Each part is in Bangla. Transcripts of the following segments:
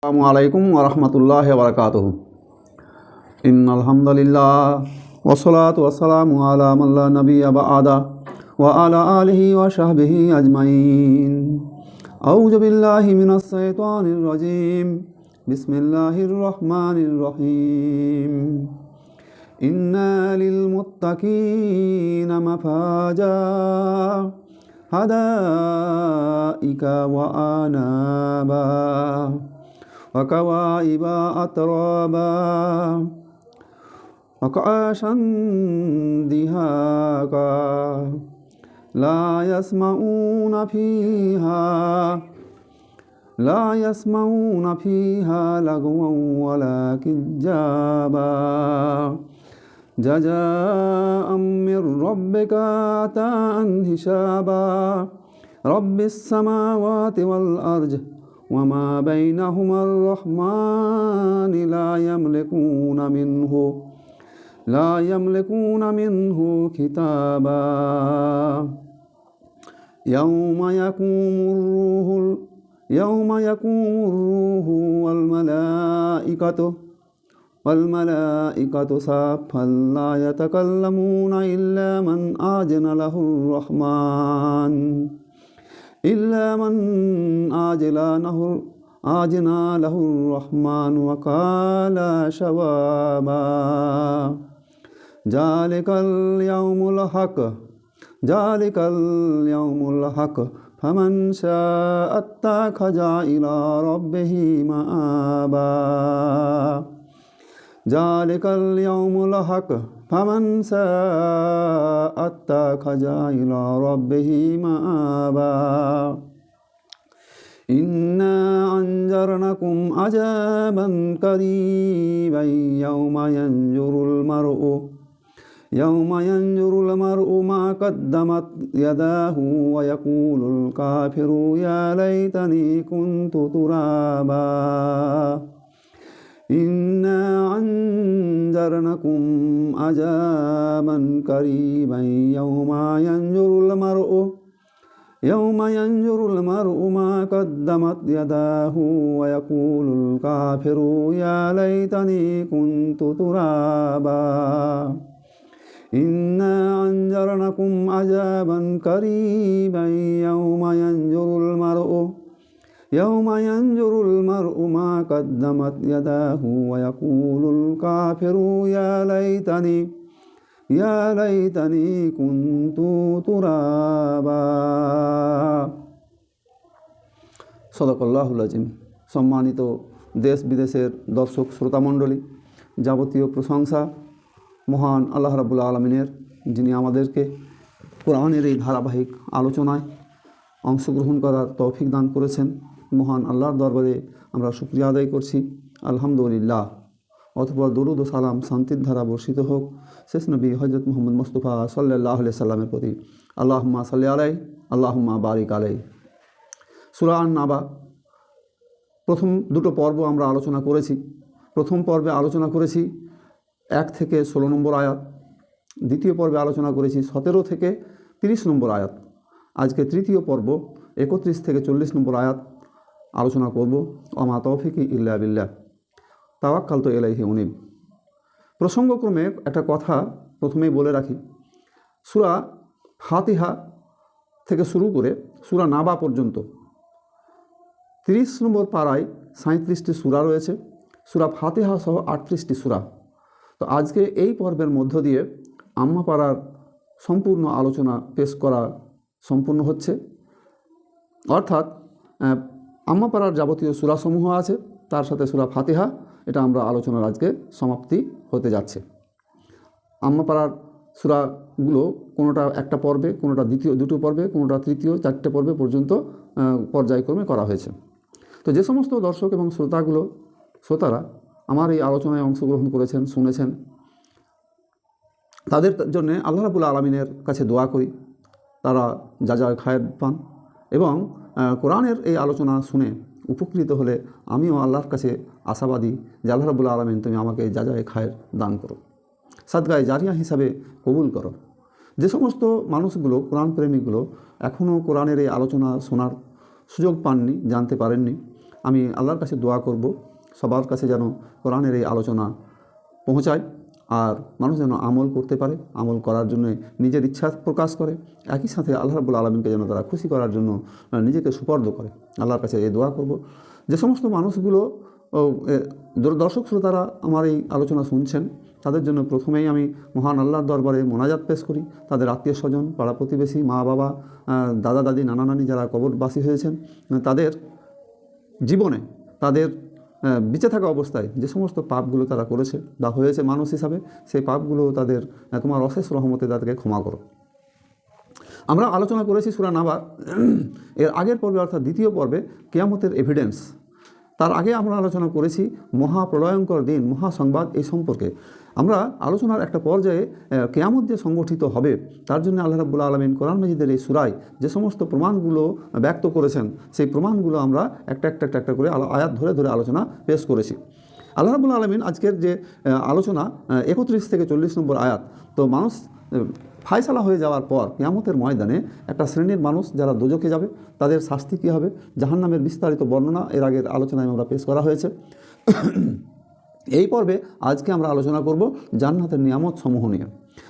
আসসালামু আলাইকুম ওয়া রাহমাতুল্লাহি ওয়া বারাকাতুহু। ইন্নাল হামদুলিল্লাহ ওয়াসসালাতু ওয়াসসালামু আলা মান লা নাবিয়্যা বা'দা ওয়া আলা আলিহি ওয়া সাহবিহি আজমাইন। আউযু বিল্লাহি মিনাশ শাইতানির রাজীম। বিসমিল্লাহির রহমানির রহিম। ইন্না লিল মুত্তাকিনা মাফাজা হাদাইকা ওয়া আনাবা وكواعب أترابا وكأسا دهاقا لا يسمعون فيها لغوا ولا كذابا جزاء من ربك عطاء حسابا رب السماوات والأرض وما بينهما الرحمن لا يملكون منه كتابا يوم يقوم الروح والملائكة صفا لا يتكلمون إلا من آذن له الرحمن وقال شوابا ذلك اليوم الحق فمن شاء اتخذ إلى ربه مآبا ذلك اليوم الحق فمن شاء اتخذ إلى ربه مآبا إنا أنذرنكم عذابا قريبا يوم ينظر المرء ما قدمت يداه ويقول الكافر يا ليتني كنت ترابا إنا أنذرنكم عذابا قريبا يوم ينظر المرء ما قدمت يداه ويقول الكافر يا ليتني كنت ترابا إنا أنذرنكم عذابا قريبا يوم ينظر المرء ما قدمت يداه ويقول الكافر يا ليتني كنت ترابا সদাকাল্লাহুল আযীম। সম্মানিত দেশ বিদেশের দর্শক শ্রোতামণ্ডলী, যাবতীয় প্রশংসা মহান আল্লাহ রাব্বুল আলামিনের, যিনি আমাদেরকে কোরআনের এই ধারাবাহিক আলোচনায় অংশগ্রহণ করার তৌফিক দান করেছেন। মহান আল্লাহর দরবারে আমরা শুকরিয়া আদায় করছি, আলহামদুলিল্লাহ। অথবা দরুদ ও সালাম শান্তির ধারা বর্ষিত হোক শেষ নবী হযরত মুহাম্মদ মুস্তাফা সাল্লাল্লাহু আলাইহি সাল্লামের প্রতি। আল্লাহুম্মা সাল্লি আলাইহি আল্লাহুম্মা বারিক আলাইহি। সূরা আন-নাবা প্রথম দুটো পর্ব আমরা আলোচনা করেছি। প্রথম পর্বে আলোচনা করেছি 1 থেকে 16 নম্বর আয়াত, দ্বিতীয় পর্বে আলোচনা করেছি 17 থেকে 30 নম্বর আয়াত। আজকে তৃতীয় পর্ব 31 থেকে 40 নম্বর আয়াত আলোচনা করব। ওমা তৌফিকি ইল্লা বিল্লাহ তাওয়াক্কালতু ইলাইহি উনীব। প্রসঙ্গক্রমে একটা কথা প্রথমেই বলে রাখি, সূরা ফাতিহা থেকে শুরু করে সূরা নাবা পর্যন্ত 30 নম্বর পারায় 37টি সূরা রয়েছে। সূরা ফাতিহা সহ 38টি সূরা। তো আজকে এই পর্বের মধ্য দিয়ে আম্মা পারার সম্পূর্ণ আলোচনা পেশ করা সম্পূর্ণ হচ্ছে। অর্থাৎ আম্মা পারার যাবতীয় সূরাসমূহ আছে, তার সাথে সূরা ফাতিহা, এটা আমরা আলোচনার আজকে সমাপ্তি হতে যাচ্ছে। আম্মা পারার সূরাগুলো কোনোটা একটা পর্বে, কোনোটা দুটো পর্বে, কোনোটা তৃতীয় 4টে পর্বে পর্যন্ত পর্যায়ক্রমে করা হয়েছে। তো যে সমস্ত দর্শক এবং শ্রোতারা আমার এই আলোচনায় অংশগ্রহণ করেছেন, শুনেছেন, তাদের জন্য আল্লাহ রাব্বুল আলামিনের কাছে দোয়া করি তারা যা খায়ের পান, এবং কোরআনের এই আলোচনা শুনে উপকৃত হলে আমিও আল্লাহর কাছে আশাবাদী যে আল্লাহ রাব্বুল আলামিন তুমি আমাকে যা খায়ের দান করো, সাদগায়ে জারিয়া হিসাবে কবুল করো। যে সমস্ত মানুষগুলো কোরআন প্রেমিকগুলো এখনও কোরআনের এই আলোচনা শোনার সুযোগ পাননি, জানতে পারেননি, আমি আল্লাহর কাছে দোয়া করব সবার কাছে যেন কোরআনের এই আলোচনা পৌঁছায়, আর মানুষ যেন আমল করতে পারে, আমল করার জন্য নিজের ইচ্ছা প্রকাশ করে, একই সাথে আল্লাহ রাব্বুল আলামিনকে যেন তারা খুশি করার জন্য নিজেকে সুপর্দ করে। আল্লাহর কাছে এই দোয়া করব। যে সমস্ত মানুষগুলো দর্শক শ্রোতারা আমার এই আলোচনা শুনছেন, তাদের জন্য প্রথমেই আমি মহান আল্লাহর দরবারে মোনাজাত পেশ করি। তাদের আত্মীয় স্বজন, পাড়া প্রতিবেশী, মা বাবা, দাদা দাদি, নানা নানি যারা কবরবাসী হয়েছেন, তাদের জীবনে তাদের বেঁচে থাকা অবস্থায় যে সমস্ত পাপগুলো তারা করেছে বা হয়েছে মানুষ হিসাবে, সেই পাপগুলো তাদের তোমার অশেষ রহমতে তাদেরকে ক্ষমা করো। আমরা আলোচনা করেছি সূরা নাবা এর আগের পর্বে, অর্থাৎ দ্বিতীয় পর্বে, কিয়ামতের এভিডেন্স। তার আগে আমরা আলোচনা করেছি মহাপ্রলয়ঙ্কর দিন, মহাসংবাদ, এই সম্পর্কে। আমরা আলোচনার একটা পর্যায়ে কিয়ামত যে সংগঠিত হবে তার জন্য আল্লাহ রাব্বুল আলামিন কোরআন মাজিদের এই সূরায় যে সমস্ত প্রমাণগুলো ব্যক্ত করেছেন, সেই প্রমাণগুলো আমরা একটা করে আয়াত ধরে ধরে আলোচনা পেশ করেছি। আল্লাহ রাব্বুল আলামিন আজকের যে আলোচনা 31 থেকে 40 নম্বর আয়াত, তো মানুষ ফায়সালা হয়ে যাওয়ার পর কিয়ামতের ময়দানে একটা শ্রেণীর মানুষ যারা দোজখে যাবে, তাদের শাস্তি কী হবে, জাহান্নামের বিস্তারিত বর্ণনা এর আগের আলোচনায় আমরা পেশ করা হয়েছে। এই পর্বে আজকে আমরা আলোচনা করব জান্নাতের নিয়ামত সমূহ নিয়ে।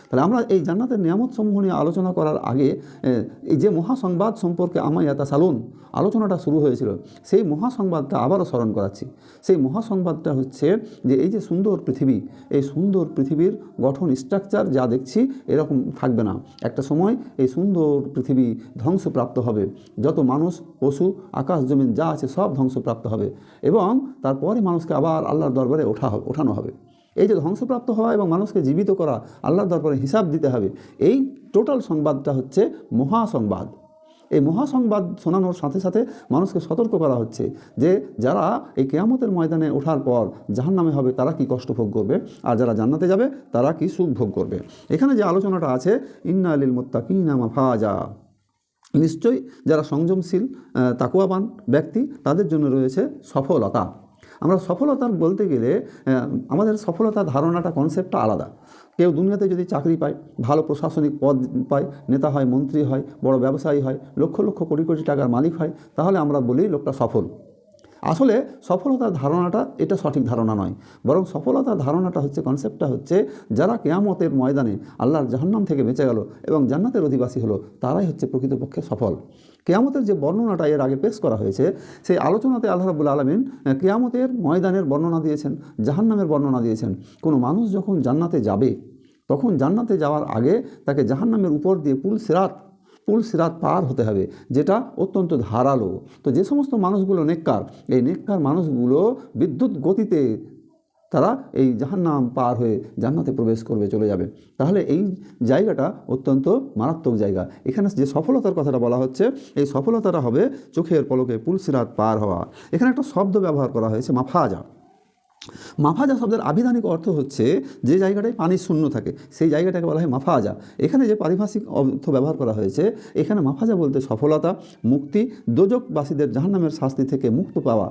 তাহলে আমরা এই জান্নাতের নিয়ামত সমূহ নিয়ে আলোচনা করার আগে এই যে মহাসংবাদ সম্পর্কে আমায়াতা সালুন আলোচনাটা শুরু হয়েছিল, সেই মহাসংবাদটা আবারও স্মরণ করাচ্ছি। সেই মহাসংবাদটা হচ্ছে যে এই যে সুন্দর পৃথিবী, এই সুন্দর পৃথিবীর গঠন স্ট্রাকচার যা দেখছি এরকম থাকবে না। একটা সময় এই সুন্দর পৃথিবী ধ্বংসপ্রাপ্ত হবে, যত মানুষ, পশু, আকাশ জমিন যা আছে সব ধ্বংসপ্রাপ্ত হবে, এবং তারপরে মানুষকে আবার আল্লাহর দরবারে ওঠানো হবে। এই যে ধ্বংসপ্রাপ্ত হওয়া এবং মানুষকে জীবিত করা, আল্লাহর দরবারে হিসাব দিতে হবে, এই টোটাল সংবাদটা হচ্ছে মহাসংবাদ। এই মহাসংবাদ শোনানোর সাথে সাথে মানুষকে সতর্ক করা হচ্ছে যে যারা এই কিয়ামতের ময়দানে ওঠার পর জাহান্নামে হবে তারা কি কষ্ট ভোগ করবে, আর যারা জান্নাতে যাবে তারা কি সুখ ভোগ করবে। এখানে যে আলোচনাটা আছে, ইন্না লিল মুত্তাকিনা মাফাজা, নিশ্চয়ই যারা সংযমশীল তাকওয়াবান ব্যক্তি তাদের জন্য রয়েছে সফলতা। আমরা সফলতার বলতে গেলে আমাদের সফলতার ধারণাটা, কনসেপ্টটা আলাদা। কেউ দুনিয়াতে যদি চাকরি পায়, ভালো প্রশাসনিক পদ পায়, নেতা হয়, মন্ত্রী হয়, বড় ব্যবসায়ী হয়, লক্ষ লক্ষ কোটি কোটি টাকার মালিক হয়, তাহলে আমরা বলি লোকটা সফল। আসলে সফলতার ধারণাটা এটা সঠিক ধারণা নয়, বরং সফলতার ধারণাটা হচ্ছে, কনসেপ্টটা হচ্ছে, যারা কিয়ামতের ময়দানে আল্লাহর জাহান্নাম থেকে বেঁচে গেল এবং জান্নাতের অধিবাসী হলো, তারাই হচ্ছে প্রকৃতপক্ষে সফল। কিয়ামতের যে বর্ণনাটা এর আগে পেশ করা হয়েছে, সেই আলোচনাতে আল্লাহ রাব্বুল আলামিন কিয়ামতের ময়দানের বর্ণনা দিয়েছেন, জাহান্নামের বর্ণনা দিয়েছেন। কোনো মানুষ যখন জান্নাতে যাবে, তখন জান্নাতে যাওয়ার আগে তাকে জাহান্নামের উপর দিয়ে পুল সিরাত পার হতে হবে, যেটা অত্যন্ত ধারালো। তো যে সমস্ত মানুষগুলো নেককার, এই নেককার মানুষগুলো বিদ্যুৎ গতিতে তারা এই জাহান্নাম পার হয়ে জান্নাতে প্রবেশ করবে, চলে যাবে। তাহলে এই জায়গাটা অত্যন্ত মারাত্মক জায়গা। এখানে যে সফলতার কথাটা বলা হচ্ছে, এই সফলতাটা হবে চোখের পলকে পুল সিরাত পার হওয়া। এখানে একটা শব্দ ব্যবহার করা হয়েছে, মাফাজা। মাফাজা শব্দের আবিধানিক অর্থ হচ্ছে যে জায়গাটায় পানি শূন্য থাকে, সেই জায়গাটাকে বলা হয় মাফাজা। এখানে যে পারিভাষিক অর্থ ব্যবহার করা হয়েছে, এখানে মাফাজা বলতে সফলতা, মুক্তি, দোজখবাসীদের জাহান্নামের শাস্তি থেকে মুক্ত পাওয়া।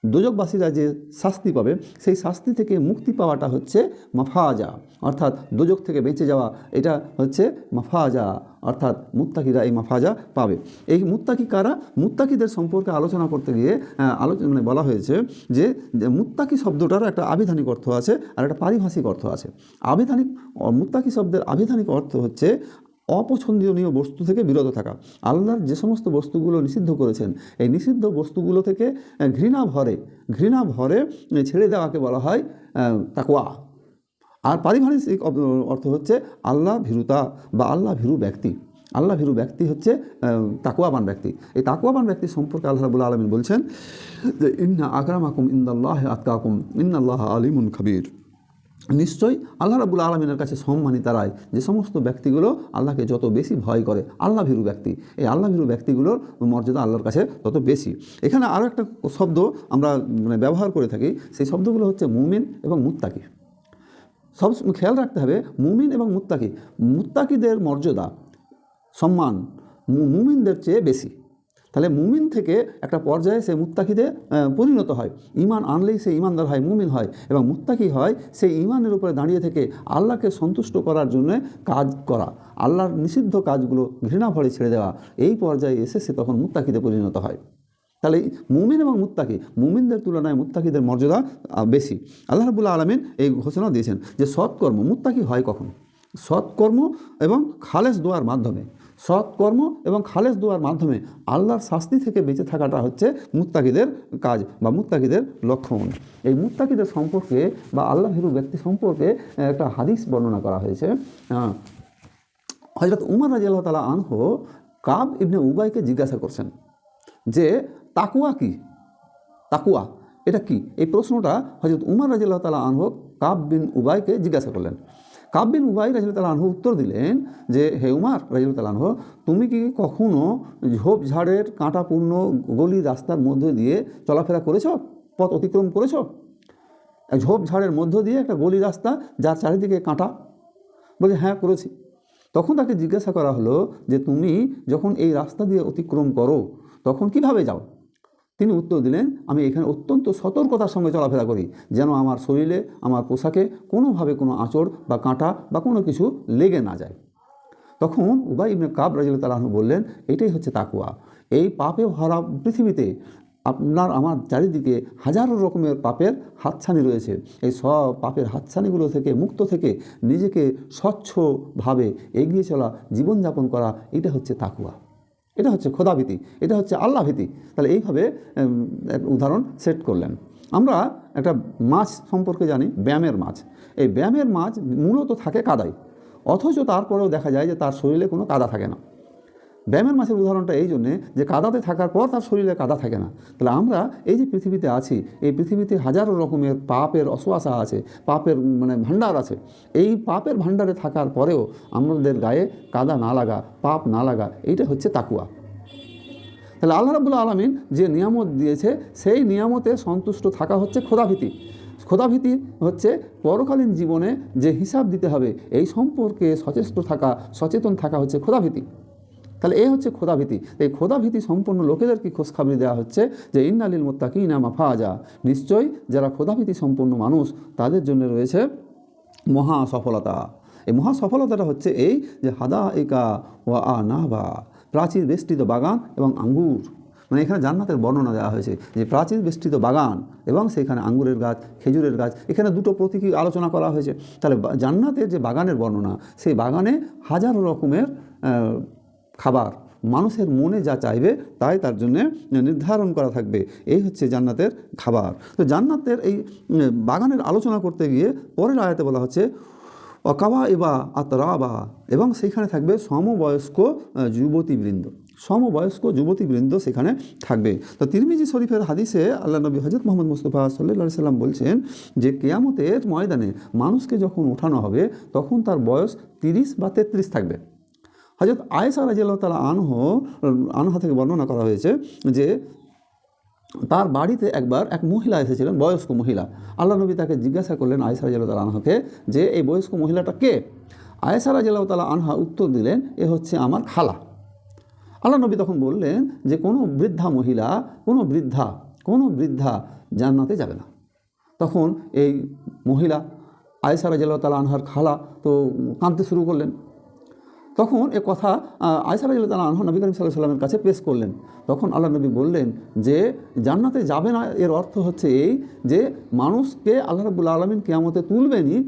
দোজখবাসীরা যে শাস্তি পাবে, সেই শাস্তি থেকে মুক্তি পাওয়াটা হচ্ছে মাফাজা, অর্থাৎ দোজখ থেকে বেঁচে যাওয়া, এটা হচ্ছে মাফাজা, অর্থাৎ মুত্তাকিরা এই মাফাজা পাবে। এই মুত্তাকি কারা? মুত্তাকিদের সম্পর্কে আলোচনা করতে গিয়ে বলা হয়েছে যে মুত্তাকি শব্দটার একটা আবিধানিক অর্থ আছে আর একটা পারিভাষিক অর্থ আছে। মুত্তাকি শব্দের আবিধানিক অর্থ হচ্ছে অপছন্দনীয় বস্তু থেকে বিরত থাকা। আল্লাহর যে সমস্ত বস্তুগুলো নিষিদ্ধ করেছেন, এই নিষিদ্ধ বস্তুগুলো থেকে ঘৃণা ভরে ছেড়ে দেওয়াকে বলা হয় তাকওয়া। আর পারিভাষিক অর্থ হচ্ছে আল্লাহ ভীরুতা বা আল্লাহ ভীরু ব্যক্তি। আল্লাহ ভীরু ব্যক্তি হচ্ছে তাকওয়াবান ব্যক্তি। এই তাকওয়াবান ব্যক্তি সম্পর্কে আল্লাহ রাব্বুল আলামিন বলছেন যে ইন্না আকরামাকুম ইনদাল্লাহি আতকাকুম ইন্নাল্লাহা আলিমুন খাবীর। নিশ্চয়ই আল্লাহ রাব্বুল আলামিনের কাছে সম্মানী তারাই যে সমস্ত ব্যক্তিগুলো আল্লাহকে যত বেশি ভয় করে, আল্লাহ ভীরু ব্যক্তি। এই আল্লাহ ভীরু ব্যক্তিগুলোর মর্যাদা আল্লাহর কাছে তত বেশি। এখানে আরও একটা শব্দ আমরা ব্যবহার করে থাকি, সেই শব্দগুলো হচ্ছে মুমিন এবং মুত্তাকি। সব খেয়াল রাখতে হবে, মুমিন এবং মুত্তাকি, মুত্তাকিদের মর্যাদা সম্মান মুমিনদের চেয়ে বেশি। তাহলে মুমিন থেকে একটা পর্যায়ে সে মুত্তাকিতে পরিণত হয়। ঈমান আনলেই সে ঈমানদার হয়, মুমিন হয়, এবং মুত্তাকি হয় সেই ঈমানের উপরে দাঁড়িয়ে থেকে আল্লাহকে সন্তুষ্ট করার জন্য কাজ করা, আল্লাহর নিষিদ্ধ কাজগুলো ঘৃণা ভরে ছেড়ে দেওয়া। এই পর্যায়ে এসে সে তখন মুত্তাকিতে পরিণত হয়। তাহলে মুমিন এবং মুত্তাকি, মুমিনদের তুলনায় মুত্তাকিদের মর্যাদা বেশি। আল্লাহ রাব্বুল আলামিন এই ঘোষণা দিয়েছেন যে সৎকর্ম, মুত্তাকি হয় কখন? সৎকর্ম এবং খালেস দোয়ার মাধ্যমে, সৎকর্ম এবং খালেস দোয়ার মাধ্যমে আল্লাহর শাস্তি থেকে বেঁচে থাকাটা হচ্ছে মুত্তাকিদের কাজ বা মুত্তাকিদের লক্ষণ। এই মুত্তাকিদের সম্পর্কে বা আল্লাহ ভীরু ব্যক্তি সম্পর্কে একটা হাদিস বর্ণনা করা হয়েছে। হযরত উমর রাদিয়াল্লাহু তাআলা আনহু কাব ইবনে উবাইকে জিজ্ঞাসা করছেন যে তাকওয়া কি, তাকওয়া এটা কি? এই প্রশ্নটা হযরত উমর রাদিয়াল্লাহু তাআলা আনহু কাব বিন উবাইকে জিজ্ঞাসা করলেন। কাব বিন উবাই রাদিয়াল্লাহু তাআলা আনহু উত্তর দিলেন যে হে উমর রাদিয়াল্লাহু তাআলা আনহু, তুমি কি কখনো ঝোপঝাড়ের কাঁটাপূর্ণ গলি রাস্তার মধ্যে দিয়ে চলাফেরা করেছো, পথ অতিক্রম করেছো? এক ঝোপঝাড়ের মধ্য দিয়ে একটা গলি রাস্তা যার চারিদিকে কাঁটা। বলে হ্যাঁ করেছি। তখন তাকে জিজ্ঞাসা করা হলো যে তুমি যখন এই রাস্তা দিয়ে অতিক্রম করো তখন কিভাবে যাও? তিনি উত্তর দিলেন, আমি এখানে অত্যন্ত সতর্কতার সঙ্গে চলাফেরা করি, যেন আমার শরীরে, আমার পোশাকে কোনোভাবে কোনো আঁচড় বা কাঁটা বা কোনো কিছু লেগে না যায়। তখন উবাই ইবনে কাব রাদিয়াল্লাহু তাআলা আনহু বললেন, এটাই হচ্ছে তাকওয়া। এই পাপে ভরা পৃথিবীতে আপনার আমার চারিদিকে হাজারো রকমের পাপের হাতছানি রয়েছে। এই সব পাপের হাতছানিগুলো থেকে মুক্ত থেকে নিজেকে স্বচ্ছভাবে এগিয়ে চলা, জীবনযাপন করা, এটা হচ্ছে তাকওয়া, এটা হচ্ছে খোদাভীতি, এটা হচ্ছে আল্লাহভীতি। তাহলে এইভাবে এক উদাহরণ সেট করলেন। আমরা একটা মাছ সম্পর্কে জানি, ব্যায়ামের মাছ। এই ব্যায়ামের মাছ মূলত থাকে কাদায়, অথচ তারপরেও দেখা যায় যে তার শরীরে কোনো কাদা থাকে না। ব্যায়ামের মাছের উদাহরণটা এই জন্যে যে কাদাতে থাকার পর তার শরীরে কাদা থাকে না। তাহলে আমরা এই যে পৃথিবীতে আছি, এই পৃথিবীতে হাজারো রকমের পাপের অশ্বাসা আছে, পাপের ভাণ্ডার আছে। এই পাপের ভাণ্ডারে থাকার পরেও আমাদের গায়ে কাদা না লাগা, পাপ না লাগা, এইটা হচ্ছে তাকওয়া। তাহলে আল্লাহ রাব্বুল আলামিন যে নিয়ামত দিয়েছে সেই নিয়ামতে সন্তুষ্ট থাকা হচ্ছে খোদাভীতি। খোদাভীতি হচ্ছে পরকালীন জীবনে যে হিসাব দিতে হবে এই সম্পর্কে সচেতন থাকা হচ্ছে খোদাভীতি। তাহলে এই হচ্ছে খোদাভীতি। এই খোদাভীতি সম্পন্ন লোকেদেরকে খোঁজখবরি দেওয়া হচ্ছে যে ইন্নালিল মুত্তাকিনা মাফাজা, নিশ্চয়ই যারা খোদাভীতি সম্পন্ন মানুষ তাদের জন্য রয়েছে মহা সফলতা। এই মহা সফলতাটা হচ্ছে এই যে হাদাইকা ওয়া আনাবা, প্রাচীর বেষ্টিত বাগান এবং আঙ্গুর। মানে এখানে জান্নাতের বর্ণনা দেওয়া হয়েছে যে প্রাচীর বেষ্টিত বাগান এবং সেখানে আঙ্গুরের গাছ, খেজুরের গাছ, এখানে দুটো প্রতীকী আলোচনা করা হয়েছে। তাহলে জান্নাতের যে বাগানের বর্ণনা, সেই বাগানে হাজারো রকমের খাবার, মানুষের মনে যা চাইবে তাই তার জন্য নির্ধারণ করা থাকবে। এই হচ্ছে জান্নাতের খাবার। তো জান্নাতের এই বাগানের আলোচনা করতে গিয়ে পরের আয়াতে বলা হচ্ছে অকাওয়া এবা আতরাবা, এবং সেখানে থাকবে সমবয়স্ক যুবতীবৃন্দ, সমবয়স্ক যুবতীবৃন্দ সেখানে থাকবে। তো তিরমিজি শরীফের হাদিসে আল্লাহ নবী হযরত মুহাম্মদ মুস্তাফা সাল্লাল্লাহু আলাইহি সাল্লাম বলছেন যে কিয়ামতের ময়দানে মানুষকে যখন ওঠানো হবে তখন তার বয়স 30 বা 33 থাকবে। হযরত আয়েশা রাদিয়াল্লাহু তাআলা আনহা থেকে বর্ণনা করা হয়েছে যে তার বাড়িতে একবার এক মহিলা এসেছিলেন, বয়স্ক মহিলা। আল্লাহ নবী তাকে জিজ্ঞাসা করলেন আয়েশা রাদিয়াল্লাহু তাআলা আনহাকে যে এই বয়স্ক মহিলাটা কে? আয়েশা রাদিয়াল্লাহু তাআলা আনহা উত্তর দিলেন, এ হচ্ছে আমার খালা। আল্লাহ নবী তখন বললেন যে কোনো বৃদ্ধা জান্নাতে যাবে না। তখন এই মহিলা আয়েশা রাদিয়াল্লাহু তাআলা আনহার খালা তো কাঁদতে শুরু করলেন। তখন এ কথা আয়েশা রাদিয়াল্লাহু তাআলা আনহা নবী করিম সাল্লাল্লাহু আলাইহি ওয়াসাল্লামের কাছে পেশ করলেন। তখন আল্লাহ নবী বললেন যে জান্নাতে যাবে না এর অর্থ হচ্ছে এই যে মানুষকে আল্লাহ রাব্বুল আলামিন কিয়ামতে তুলবেনই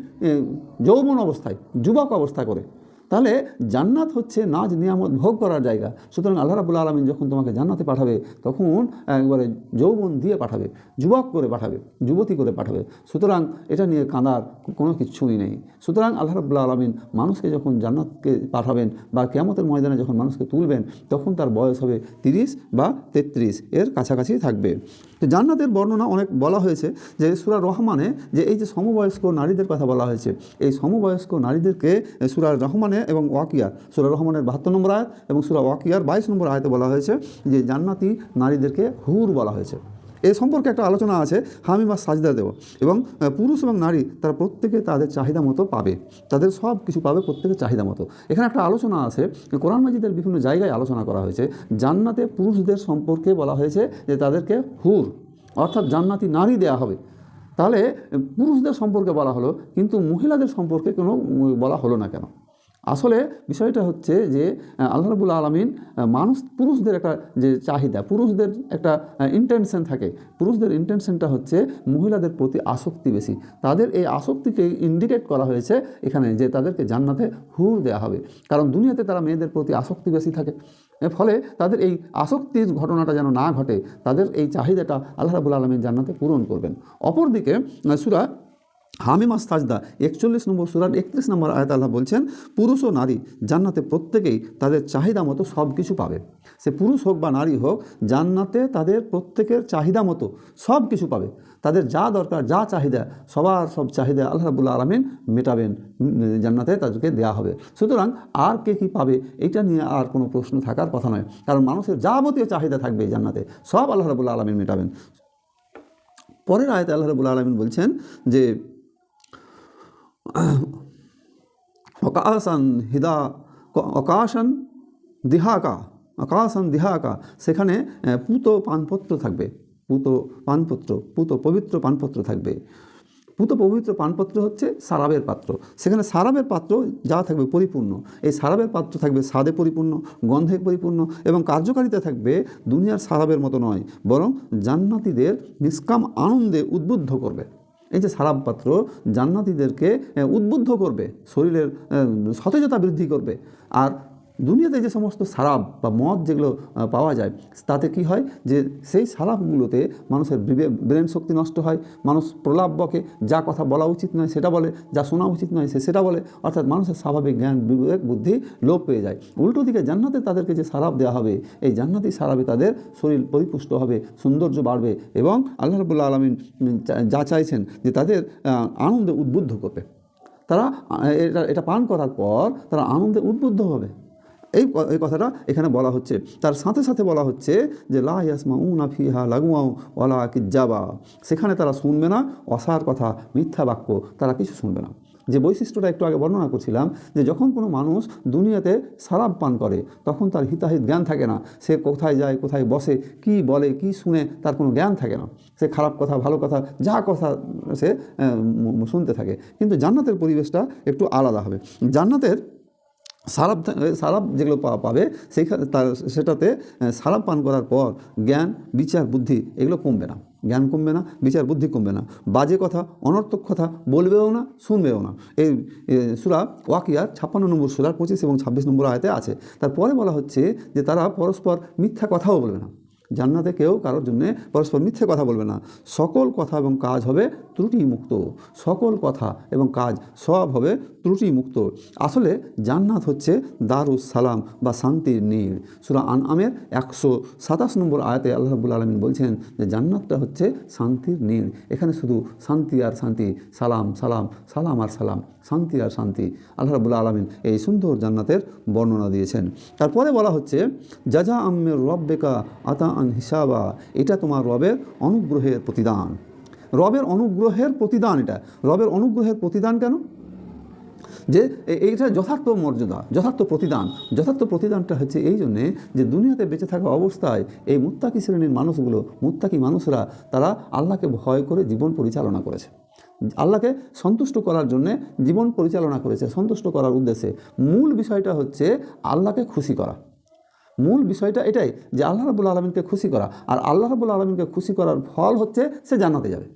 যৌবন অবস্থায়, যুবক অবস্থা করে। তাহলে জান্নাত হচ্ছে নাজ নিয়ামত ভোগ করার জায়গা। সুতরাং আল্লাহ রাব্বুল আলামিন যখন তোমাকে জান্নাতে পাঠাবে তখন একবারে যৌবন দিয়ে পাঠাবে, যুবক করে পাঠাবে, যুবতী করে পাঠাবে। সুতরাং এটা নিয়ে কাঁদার কোনো কিছুই নেই। সুতরাং আল্লাহ রাব্বুল আলামিন মানুষকে যখন জান্নাতকে পাঠাবেন বা কিয়ামতের ময়দানে যখন মানুষকে তুলবেন তখন তার বয়স হবে 30 বা 33 এর কাছাকাছি থাকবে। তো জান্নাতের বর্ণনা অনেক বলা হয়েছে যে সূরা রহমানে যে এই যে সমবয়স্ক নারীদের কথা বলা হয়েছে, এই সমবয়স্ক নারীদেরকে সূরা রহমানে এবং ওয়াকিয়ার, সূরা রহমানের 72 নম্বর আয়াত এবং সূরা ওয়াকিয়ার 22 নম্বর আয়াতে বলা হয়েছে যে জান্নাতি নারীদেরকে হুর বলা হয়েছে। এই সম্পর্কে একটা আলোচনা আছে হামিম আর সাজদা দেব, এবং পুরুষ এবং নারী তারা প্রত্যেকে তাদের চাহিদা মতো পাবে, তাদের সব কিছু পাবে প্রত্যেকের চাহিদা মতো। এখানে একটা আলোচনা আছে, কোরআন মাজিদের বিভিন্ন জায়গায় আলোচনা করা হয়েছে। জান্নাতে পুরুষদের সম্পর্কে বলা হয়েছে যে তাদেরকে হুর অর্থাৎ জান্নাতি নারী দেয়া হবে। তাহলে পুরুষদের সম্পর্কে বলা হলো, কিন্তু মহিলাদের সম্পর্কে কোনো বলা হলো না কেন? আসলে বিষয়টা হচ্ছে যে আল্লাহ রাব্বুল আলামিন পুরুষদের একটা যে চাহিদা, পুরুষদের একটা ইন্টেনশন থাকে। পুরুষদের ইন্টেনশনটা হচ্ছে মহিলাদের প্রতি আসক্তি বেশি। তাদের এই আসক্তিকে ইন্ডিকেট করা হয়েছে এখানে, যে তাদেরকে জান্নাতে হুর দেওয়া হবে, কারণ দুনিয়াতে তারা মেয়েদের প্রতি আসক্তি বেশি থাকে। এর ফলে তাদের এই আসক্তির ঘটনাটা যেন না ঘটে, তাদের এই চাহিদাটা আল্লাহ রাব্বুল আলামিন জান্নাতে পূরণ করবেন। অপরদিকে সূরা হামিমা সাজদা 41 নম্বর সূরার 31 নম্বর আয়াতে আল্লাহ বলছেন, পুরুষ ও নারী জান্নাতে প্রত্যেকেই তাদের চাহিদা মতো সব কিছু পাবে। সে পুরুষ হোক বা নারী হোক, জান্নাতে তাদের প্রত্যেকের চাহিদা মতো সব কিছু পাবে। তাদের যা দরকার, যা চাহিদা, সবার সব চাহিদা আল্লাহ রাব্বুল আলামিন মেটাবেন, জান্নাতে তাদেরকে দেওয়া হবে। সুতরাং আর কে কী পাবে এটা নিয়ে আর কোনো প্রশ্ন থাকার কথা নয়, কারণ মানুষের যাবতীয় চাহিদা থাকবে জান্নাতে, সব আল্লাহ রাব্বুল আলামিন মেটাবেন। পরের আয়াতে আল্লাহ রাব্বুল আলামিন বলছেন যে অকাশান দিহাকা, সেখানে পুত পানপত্র থাকবে, পুত পবিত্র পানপত্র থাকবে। পুত পবিত্র পানপত্র হচ্ছে সারাবের পাত্র। সেখানে সারাবের পাত্র যা থাকবে পরিপূর্ণ। এই সারাবের পাত্র থাকবে স্বাদে পরিপূর্ণ, গন্ধে পরিপূর্ণ এবং কার্যকারিতা থাকবে দুনিয়ার সারাবের মতো নয়, বরং জান্নাতীদের নিষ্কাম আনন্দে উদ্বুদ্ধ করবে। এই যে সারাব পাত্র জান্নাতীদেরকে উদ্বুদ্ধ করবে, শরীরের সতেজতা বৃদ্ধি করবে। আর দুনিয়াতে যে সমস্ত সারাব বা মদ যেগুলো পাওয়া যায়, তাতে কি হয় যে সেই সারাবগুলোতে মানুষের ব্রেন শক্তি নষ্ট হয়, মানুষ প্রলাপ বকে, যা কথা বলা উচিত নয় সেটা বলে, যা শোনা উচিত নয় সেটা বলে, অর্থাৎ মানুষের স্বাভাবিক জ্ঞান বিবেক বুদ্ধি লোপ পেয়ে যায়। উল্টো দিকে জান্নাতে তাদেরকে যে সারাব দেওয়া হবে, এই জান্নাতি সারাবে তাদের শরীর পরিপুষ্ট হবে, সৌন্দর্য বাড়বে এবং আল্লাহ রাব্বুল আলামিন যা চাইছেন যে তাদের আনন্দে উদ্বুদ্ধ করবে। তারা এটা পান করার পর তারা আনন্দে উদ্বুদ্ধ হবে। এই কথাটা এখানে বলা হচ্ছে। তার সাথে সাথে বলা হচ্ছে যে লা ইয়াসমাউনা ফিহা লাগওয়াও ওয়ালা কিজ্জাবা, সেখানে তারা শুনবে না অসার কথা, মিথ্যা বাক্য, তারা কিছু শুনবে না। যে বৈশিষ্ট্যটা একটু আগে বর্ণনা করছিলাম, যে যখন কোনো মানুষ দুনিয়াতে সারাব পান করে তখন তার হিতাহিত জ্ঞান থাকে না। সে কোথায় যায়, কোথায় বসে, কি বলে, কি শুনে, তার কোনো জ্ঞান থাকে না। সে খারাপ কথা, ভালো কথা, যা কথা সে শুনতে থাকে। কিন্তু জান্নাতের পরিবেশটা একটু আলাদা হবে। জান্নাতের সারাব যেগুলো পাবে সেটাতে সারাব পান করার পর জ্ঞান, বিচার, বুদ্ধি এগুলো কমবে না। জ্ঞান কমবে না, বিচার বুদ্ধি কমবে না, বাজে কথা, অনর্থক কথা বলবেও না, শুনবেও না। এই সূরা ওয়াকিয়ার 56 নম্বর সূরার 25 এবং 26 নম্বর আয়াতে আছে। তারপরে বলা হচ্ছে যে তারা পরস্পর মিথ্যা কথাও বলবে না। জান্নাতে কেউ কারোর জন্য পরস্পর মিথ্যে কথা বলবে না। সকল কথা এবং কাজ হবে ত্রুটিমুক্ত। সকল কথা এবং কাজ সব হবে ত্রুটিমুক্ত। আসলে জান্নাত হচ্ছে দারুস সালাম বা শান্তির নীড়। সূরা আনআমের 127 নম্বর আয়াতে আল্লাহ রাব্বুল আলামিন বলছেন যে জান্নাতটা হচ্ছে শান্তির নীড়। এখানে শুধু শান্তি আর শান্তি, সালাম সালাম, সালাম আর সালাম, শান্তি আর শান্তি। আল্লাহ রাব্বুল আলামিন এই সুন্দর জান্নাতের বর্ণনা দিয়েছেন। তারপরে বলা হচ্ছে জাজা আম্মের রব্বেকা আতা আন হিসাবা, এটা তোমার রবের অনুগ্রহের প্রতিদান। রবের অনুগ্রহের প্রতিদান, এটা রবের অনুগ্রহের প্রতিদান কেন? যে এইটা যথার্থ মর্যাদা, যথার্থ প্রতিদান। যথার্থ প্রতিদানটা হচ্ছে এই জন্যে যে দুনিয়াতে বেঁচে থাকা অবস্থায় এই মুত্তাকি শ্রেণীর মানুষগুলো, মুত্তাকি মানুষরা, তারা আল্লাহকে ভয় করে জীবন পরিচালনা করেছে, আল্লাহকে সন্তুষ্ট করার জন্যে জীবন পরিচালনা করেছে, সন্তুষ্ট করার উদ্দেশ্যে। মূল বিষয়টা হচ্ছে আল্লাহকে খুশি করা। মূল বিষয়টা এটাই যে আল্লাহ রাব্বুল আলামিনকে খুশি করা। আর আল্লাহ রাব্বুল আলামিনকে খুশি করার ফল হচ্ছে সে জান্নাতে যাবে।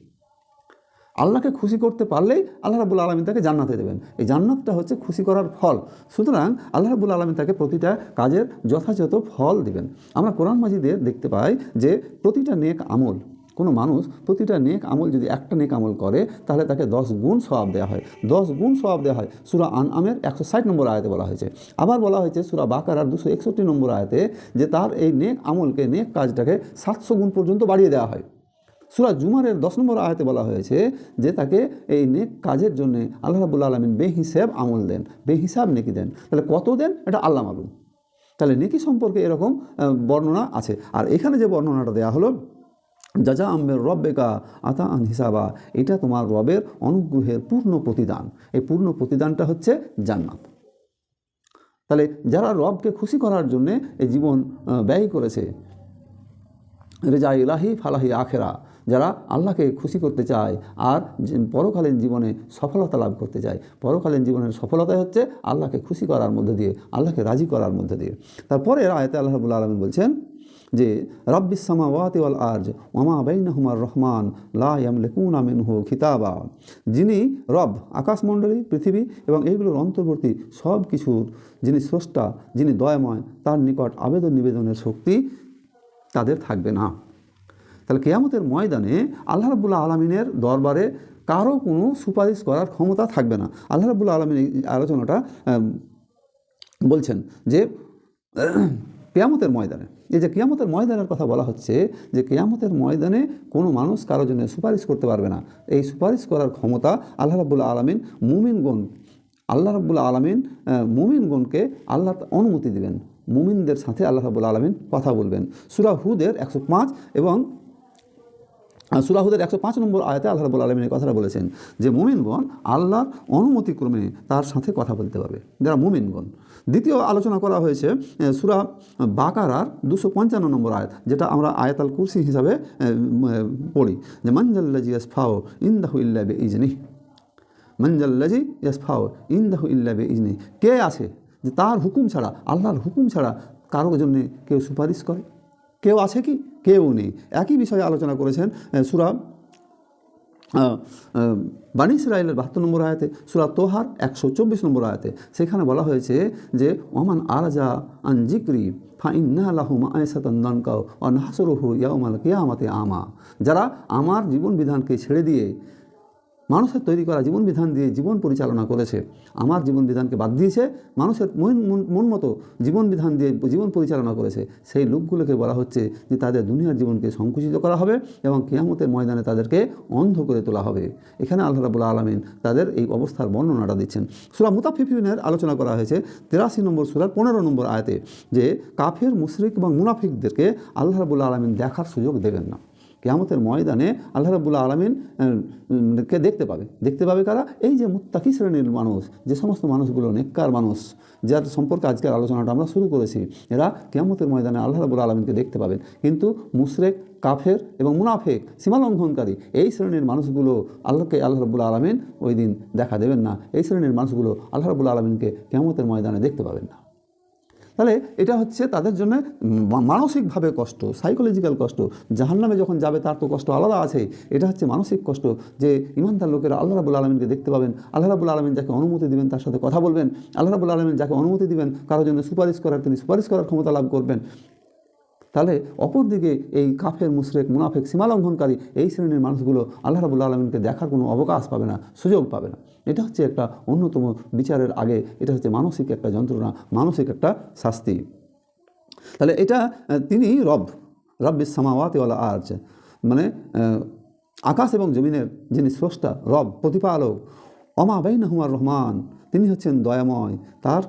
আল্লাহকে খুশি করতে পারলেই আল্লাহ রাব্বুল আলামিন তাকে জান্নাতে দেবেন। এই জান্নাতটা হচ্ছে খুশি করার ফল। সুতরাং আল্লাহ রাব্বুল আলামিন তাকে প্রতিটা কাজের যথাযথ ফল দিবেন। আমরা কোরআন মাজিদে দেখতে পাই যে প্রতিটা নেক আমল, কোনো মানুষ প্রতিটা নেক আমল যদি একটা নেক আমল করে তাহলে তাকে 10 গুণ সওয়াব দেওয়া হয়। 10 গুণ সওয়াব দেওয়া হয়। সূরা আনআমের 160 নম্বর আয়াতে বলা হয়েছে। আবার বলা হয়েছে সূরা বাকারার 261 নম্বর আয়াতে যে তার এই নেক আমলকে, নেক কাজটাকে 700 গুণ পর্যন্ত বাড়িয়ে দেওয়া হয়। সূরা জুমারের 10 নম্বর আয়াতে বলা হয়েছে যে তাকে এই নেক কাজের জন্য আল্লাহ রাব্বুল আলামিন বেহিসাব আমল দেন, বেহিসাব নেকি দেন। তাহলে কত দেন এটা আল্লাহ মালুম। তাহলে নেকি সম্পর্কে এরকম বর্ণনা আছে। আর এখানে যে বর্ণনাটা দেওয়া হলো জাজা আম্মের রব্বেকা আতা আন হিসাবা, এটা তোমার রবের অনুগ্রহের পূর্ণ প্রতিদান। এই পূর্ণ প্রতিদানটা হচ্ছে জান্নাত। তাহলে যারা রবকে খুশি করার জন্যে এই জীবন ব্যয় করেছে, রেজা ইলাহি ফালাহি আখেরা, যারা আল্লাহকে খুশি করতে চায় আর পরকালীন জীবনে সফলতা লাভ করতে চায়। পরকালীন জীবনের সফলতাই হচ্ছে আল্লাহকে খুশি করার মধ্যে দিয়ে, আল্লাহকে রাজি করার মধ্যে দিয়ে। তারপরে আয়াতে আল্লাহ রাব্বুল আলামিন বলছেন যে রব্বিস সামাওয়াতি ওয়াল আরজ ওয়া মা বাইনাহুমার রহমান লা ইয়ামলিকুনা মিনহু খিতাবা, যিনি রব, আকাশমণ্ডলী, পৃথিবী এবং এইগুলোর অন্তর্বর্তী সব কিছুর যিনি স্রষ্টা, যিনি দয়াময়, তার নিকট আবেদন নিবেদনের শক্তি তাদের থাকবে না। তাহলে কিয়ামতের ময়দানে আল্লাহ রাব্বুল আলামিনের দরবারে কারো কোনো সুপারিশ করার ক্ষমতা থাকবে না। আল্লাহ রাব্বুল আলামিন এই আলোচনাটা বলছেন যে কিয়ামতের ময়দানে, এই যে কিয়ামতের ময়দানের কথা বলা হচ্ছে, যে কিয়ামতের ময়দানে কোনো মানুষ কারোর জন্য সুপারিশ করতে পারবে না। এই সুপারিশ করার ক্ষমতা আল্লাহ রাব্বুল আলামিন আল্লাহ রাব্বুল আলামিন মুমিনগণকে আল্লাহ অনুমতি দিবেন। মুমিনদের সাথে আল্লাহ রাব্বুল আলামিন কথা বলবেন। সূরা হুদের 105 এবং সূরা হুদের 105 নম্বর আয়াতে আল্লাহ রাব্বুল আলামিন এই কথাটা বলেছেন যে মুমিনগণ আল্লাহর অনুমতিক্রমে তার সাথে কথা বলতে পারবে, যারা মুমিনগণ। দ্বিতীয় আলোচনা করা হয়েছে সূরা বাকারার 255 নম্বর আয়াত, যেটা আমরা আয়াতুল কুরসি হিসাবে পড়ি, যে মানজাল্লাযী ইয়াসফাউ ইনদাহু ইল্লা বিইজনিহি, মানজাল্লাযী ইয়াসফাউ ইনদাহু ইল্লা বিইজনিহি, কে আছে যে তার হুকুম ছাড়া, আল্লাহর হুকুম ছাড়া কারোর জন্য কেউ সুপারিশ করে? কেউ আছে কি? কেউ নেই। একই বিষয়ে আলোচনা করেছেন সূরা বানী ইসরাঈলের 72 নম্বর আয়াতে, সূরা তোহার 124 নম্বর আয়াতে। সেখানে বলা হয়েছে যে ওমান আরাজা আন যিকরি ফাইন্না লাহু মাআইসাতান দানকা ওয়া নাহশুরুহু ইয়াওমাল কিয়ামাতি আমা, যারা আমার জীবন বিধানকে ছেড়ে দিয়ে মানুষের তৈরি করা জীবন বিধান দিয়ে জীবন পরিচালনা করেছে, আমার জীবন বিধানকে বাদ দিয়েছে, মানুষের মন মতো জীবন বিধান দিয়ে জীবন পরিচালনা করেছে, সেই লোকগুলোকে বলা হচ্ছে যে তাদের দুনিয়ার জীবনকে সংকুচিত করা হবে এবং কিয়ামতের ময়দানে তাদেরকে অন্ধ করে তোলা হবে। এখানে আল্লাহ রাব্বুল আলামিন তাদের এই অবস্থার বর্ণনাটা দিচ্ছেন। সূরা মুতাফফিফিনের আলোচনা করা হয়েছে 83 নম্বর সূরার 15 নম্বর আয়াতে, যে কাফের, মুশরিক এবং মুনাফিকদেরকে আল্লাহ রাব্বুল আলামিন দেখার সুযোগ দেবেন না। কিয়ামতের ময়দানে আল্লাহ রাব্বুল আলামিন কে দেখতে পাবে কারা? এই যে মুত্তাকি শ্রেণীর মানুষ, যে সমস্ত মানুষগুলো নেককার মানুষ, যার সম্পর্কে আজকের আলোচনাটা আমরা শুরু করেছি, এরা কিয়ামতের ময়দানে আল্লাহ রাব্বুল আলামিনকে দেখতে পাবেন। কিন্তু মুশরিক, কাফের এবং মুনাফিক, সীমালঙ্ঘনকারী, এই শ্রেণীর মানুষগুলো আল্লাহ রাব্বুল আলামিন ওই দিন দেখা দেবেন না। এই শ্রেণীর মানুষগুলো আল্লাহ রাব্বুল আলামিনকে কিয়ামতের ময়দানে দেখতে পাবেন না। তাহলে এটা হচ্ছে তাদের জন্য মানসিকভাবে কষ্ট, সাইকোলজিক্যাল কষ্ট। জাহান্নামে যখন যাবে তার তো কষ্ট আলাদা আছে, এটা হচ্ছে মানসিক কষ্ট, যে ইমানদার লোকেরা আল্লাহ রাব্বুল আলামিনকে দেখতে পাবেন। আল্লাহ রাব্বুল আলামিন যাকে অনুমতি দিবেন তার সাথে কথা বলবেন। আল্লাহ রাব্বুল আলামিন যাকে অনুমতি দিবেন কারোর জন্য সুপারিশ করার, তিনি সুপারিশ করার ক্ষমতা লাভ করবেন। তাহলে অপরদিকে এই কাফের, মুশরিক, মুনাফিক, সীমালঙ্ঘনকারী এই শ্রেণীর মানুষগুলো আল্লাহ রাব্বুল আলামিনকে দেখার কোনো অবকাশ পাবে না, সুযোগ পাবে না। এটা হচ্ছে একটা অন্যতম বিচারের আগে, এটা হচ্ছে মানসিক একটা যন্ত্রণা, মানসিক একটা শাস্তি। তাহলে এটা তিনি রব্বিস সামাওয়াতি ওয়াল আরজ, মানে আকাশ এবং জমিনের যিনি স্রষ্টা, রব, প্রতিপালক, ওয়া মা বাইনাহুমার রহমান, তিনি হচ্ছেন দয়াময়, তার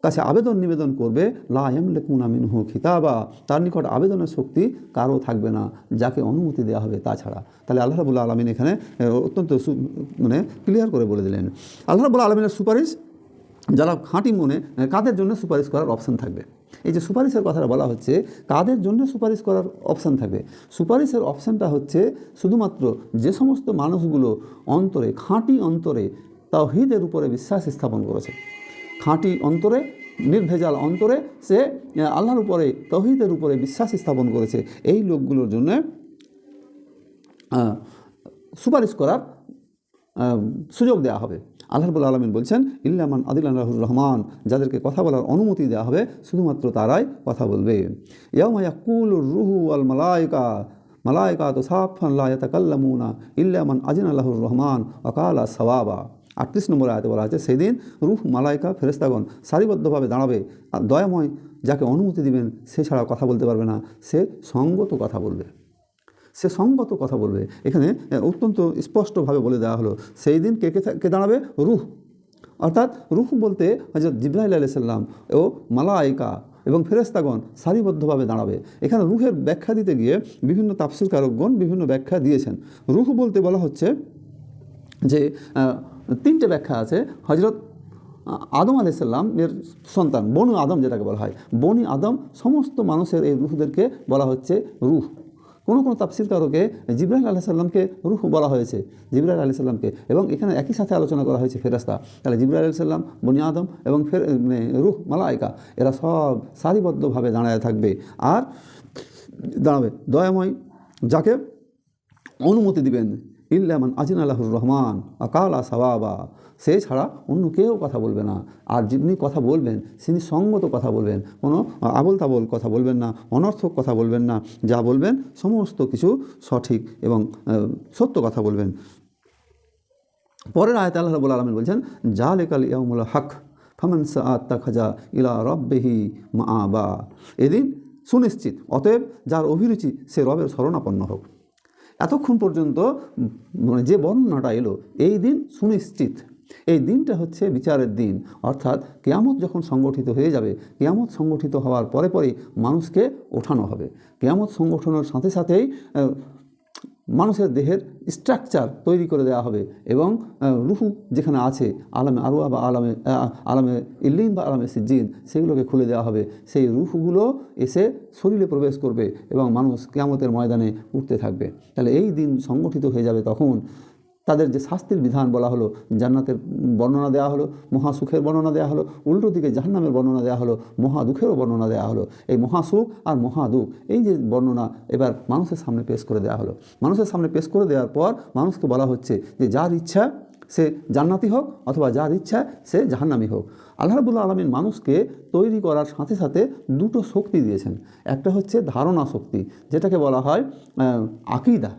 কাছে আবেদন নিবেদন করবে লা ইয়ামলিকুনা মিনহু খিতাবা, তার নিকট আবেদনের শক্তি কারও থাকবে না, যাকে অনুমতি দেওয়া হবে তাছাড়া। তাহলে আল্লাহ রাব্বুল আলামিন এখানে অত্যন্ত ক্লিয়ার করে বলে দিলেন, আল্লাহ রাব্বুল আলামিনের সুপারিশ যারা খাঁটি মনে, কাদের জন্য সুপারিশ করার অপশান থাকবে। এই যে সুপারিশের কথাটা বলা হচ্ছে, কাদের জন্য সুপারিশ করার অপশান থাকবে? সুপারিশের অপশানটা হচ্ছে শুধুমাত্র যে সমস্ত মানুষগুলো অন্তরে, খাঁটি অন্তরে তাওহীদের উপরে বিশ্বাস স্থাপন করেছে, খাঁটি অন্তরে, নির্ভেজাল অন্তরে সে আল্লাহর উপরে, তাওহীদের উপরে বিশ্বাস স্থাপন করেছে, এই লোকগুলোর জন্য সুপারিশ করার সুযোগ দেওয়া হবে। আল্লাহ রাব্বুল আলামিন বলছেন ইল্লা মান আযিনা লাহুর রহমান, যাদেরকে কথা বলার অনুমতি দেওয়া হবে শুধুমাত্র তারাই কথা বলবে। ইয়াউমা ইয়াকুলুর রূহু ওয়াল মালায়েকাতু সাফান লা ইয়াতাকাল্লামুনা ইল্লা মান আযিনা লাহুর রহমান ওয়া ক্বালা সাওয়াবা। 38 নম্বর আয়াতে বলা আছে, সেদিন রূহ, মালায়েকা, ফেরেশতাগণ সারিবদ্ধভাবে দাঁড়াবে, আর দয়াময় যাকে অনুমতি দিবেন সে ছাড়া কথা বলতে পারবে না, সে সঙ্গত কথা বলবে, সে সঙ্গত কথা বলবে। এখানে অত্যন্ত স্পষ্টভাবে বলে দেওয়া হলো, সেই দিন কে দাঁড়াবে? রূহ, অর্থাৎ রূহ বলতে হযরত জিবরাইল আলাইহিস সালাম ও মালায়েকা এবং ফেরেশতাগণ সারিবদ্ধভাবে দাঁড়াবে। এখানে রূহের ব্যাখ্যা দিতে গিয়ে বিভিন্ন তাফসীরকারকগণ বিভিন্ন ব্যাখ্যা দিয়েছেন। রূহ বলতে বলা হচ্ছে যে 3টে ব্যাখ্যা আছে। হযরত আদম আলাইহিস সালাম এর সন্তান, বনু আদম যেটাকে বলা হয়, বনি আদম, সমস্ত মানুষের এই রূহদেরকে বলা হচ্ছে রূহ। কোনো কোনো তাফসীরকারকে জিবরাইল আলাইহিস সালামকে রূহ বলা হয়েছে, জিবরাইল আলাইহিস সালামকে, এবং এখানে একই সাথে আলোচনা করা হয়েছে ফেরেশতা। তাহলে জিবরাইল আলাইহিস সালাম, বনি আদম এবং রূহ মালায়েকা এরা সব সারিবদ্ধভাবে দাঁড়ায় থাকবে আর দাঁড়াবে দয়াময় যাকে অনুমতি দিবেন, ইল্লামান আজিন আল্লাহুর রহমান আকালা সাওয়াবা, সে ছাড়া অন্য কেউ কথা বলবে না। আর যিনি কথা বলবেন তিনি সঙ্গত কথা বলবেন, কোনো আবল তাবল কথা বলবেন না, অনর্থক কথা বলবেন না, যা বলবেন সমস্ত কিছু সঠিক এবং সত্য কথা বলবেন। পরের আয়াতে আল্লাহ রাব্বুল আলামিন বলছেন, জালিকাল ইয়াউমুল হক ফামান সাআতাখাজা ইলা রাব্বিহি মাআবা, এদিন সুনিশ্চিত, অতএব যার অভিরুচি সে রবের শরণাপন্ন হোক। এতক্ষণ পর্যন্ত মানে যে বর্ণনাটা এলো, এই দিন সুনিশ্চিত, এই দিনটা হচ্ছে বিচারের দিন, অর্থাৎ কিয়ামত যখন সংগঠিত হয়ে যাবে, কিয়ামত সংগঠিত হওয়ার পরে পরেই মানুষকে ওঠানো হবে। কিয়ামত সংগঠনের সাথে সাথেই মানুষের দেহের স্ট্রাকচার তৈরি করে দেওয়া হবে এবং রুহু যেখানে আছে আলামে আরওয়া বা আলামে ইল্লিন বা আলামে সিজ্জিন, সেগুলোকে খুলে দেওয়া হবে। সেই রুহগুলো এসে শরীরে প্রবেশ করবে এবং মানুষ কিয়ামতের ময়দানে উঠতে থাকবে। তাহলে এই দিন সংগঠিত হয়ে যাবে, তখন তাদের যে শাস্তির বিধান বলা হলো, জান্নাতের বর্ণনা দেওয়া হলো, মহাসুখের বর্ণনা দেওয়া হলো, উল্টো দিকে জাহান্নামের বর্ণনা দেওয়া হলো, মহাদুঃখেরও বর্ণনা দেওয়া হলো। এই মহাসুখ আর মহাদুঃখ, এই যে বর্ণনা এবার মানুষের সামনে পেশ করে দেওয়া হলো। মানুষের সামনে পেশ করে দেওয়ার পর মানুষকে বলা হচ্ছে যে যার ইচ্ছা সে জান্নাতি হোক অথবা যার ইচ্ছা সে জাহান্নামী হোক। আল্লাহ রাব্বুল আলামিন মানুষকে তৈরি করার সাথে সাথে দুটো শক্তি দিয়েছেন। একটা হচ্ছে ধারণা শক্তি, যেটাকে বলা হয় আকীদা,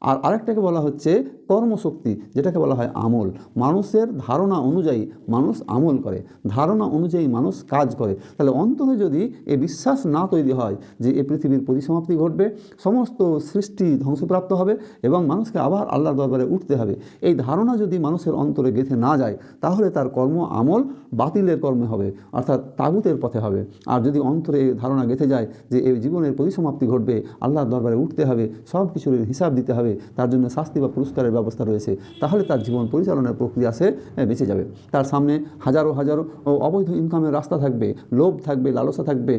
আর আরেকটাকে বলা হচ্ছে কর্মশক্তি, যেটাকে বলা হয় আমল। মানুষের ধারণা অনুযায়ী মানুষ আমল করে, ধারণা অনুযায়ী মানুষ কাজ করে। তাহলে অন্তরে যদি এ বিশ্বাস না তৈরি হয় যে এ পৃথিবীর পরিসমাপ্তি ঘটবে, সমস্ত সৃষ্টি ধ্বংসপ্রাপ্ত হবে এবং মানুষকে আবার আল্লাহর দরবারে উঠতে হবে, এই ধারণা যদি মানুষের অন্তরে গেঁথে না যায়, তাহলে তার কর্ম আমল বাতিলের কর্মে হবে, অর্থাৎ তাগুতের পথে হবে। আর যদি অন্তরে এই ধারণা গেঁথে যায় যে এই জীবনের পরিসমাপ্তি ঘটবে, আল্লাহর দরবারে উঠতে হবে, সব কিছুর হিসাব দিতে হবে, তার জন্য শাস্তি বা পুরস্কারের ব্যবস্থা রয়েছে, তাহলে তার জীবন পরিচালনার প্রক্রিয়া সে বেঁচে যাবে। তার সামনে হাজারো হাজারো অবৈধ ইনকামের রাস্তা থাকবে, লোভ থাকবে, লালসা থাকবে,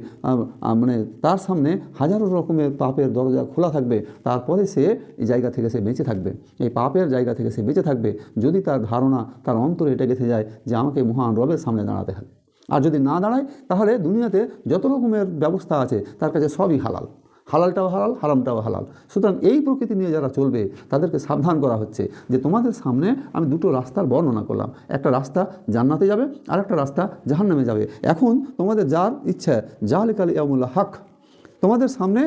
মানে তার সামনে হাজারো রকমের পাপের দরজা খোলা থাকবে। তারপরে সে এই জায়গা থেকে সে বেঁচে থাকবে, এই পাপের জায়গা থেকে সে বেঁচে থাকবে যদি তার ধারণা, তার অন্তরে এটা গেঁথে যায় যে আমাকে মহান রবের সামনে দাঁড়াতে হবে। আর যদি না দাঁড়ায়, তাহলে দুনিয়াতে যত রকমের ব্যবস্থা আছে তার কাছে সবই হালাল, হালালটাও হালাল, হারামটাও হালাল। সুতরাং এই প্রকৃতি নিয়ে যারা চলবে তাদেরকে সাবধান করা হচ্ছে যে তোমাদের সামনে আমি দুটো রাস্তার বর্ণনা করলাম, একটা রাস্তা জান্নাতে যাবে আর একটা রাস্তা জাহান্নামে যাবে। এখন তোমাদের যার ইচ্ছা, জালিকাল ইয়াউমুল হক, তোমাদের সামনে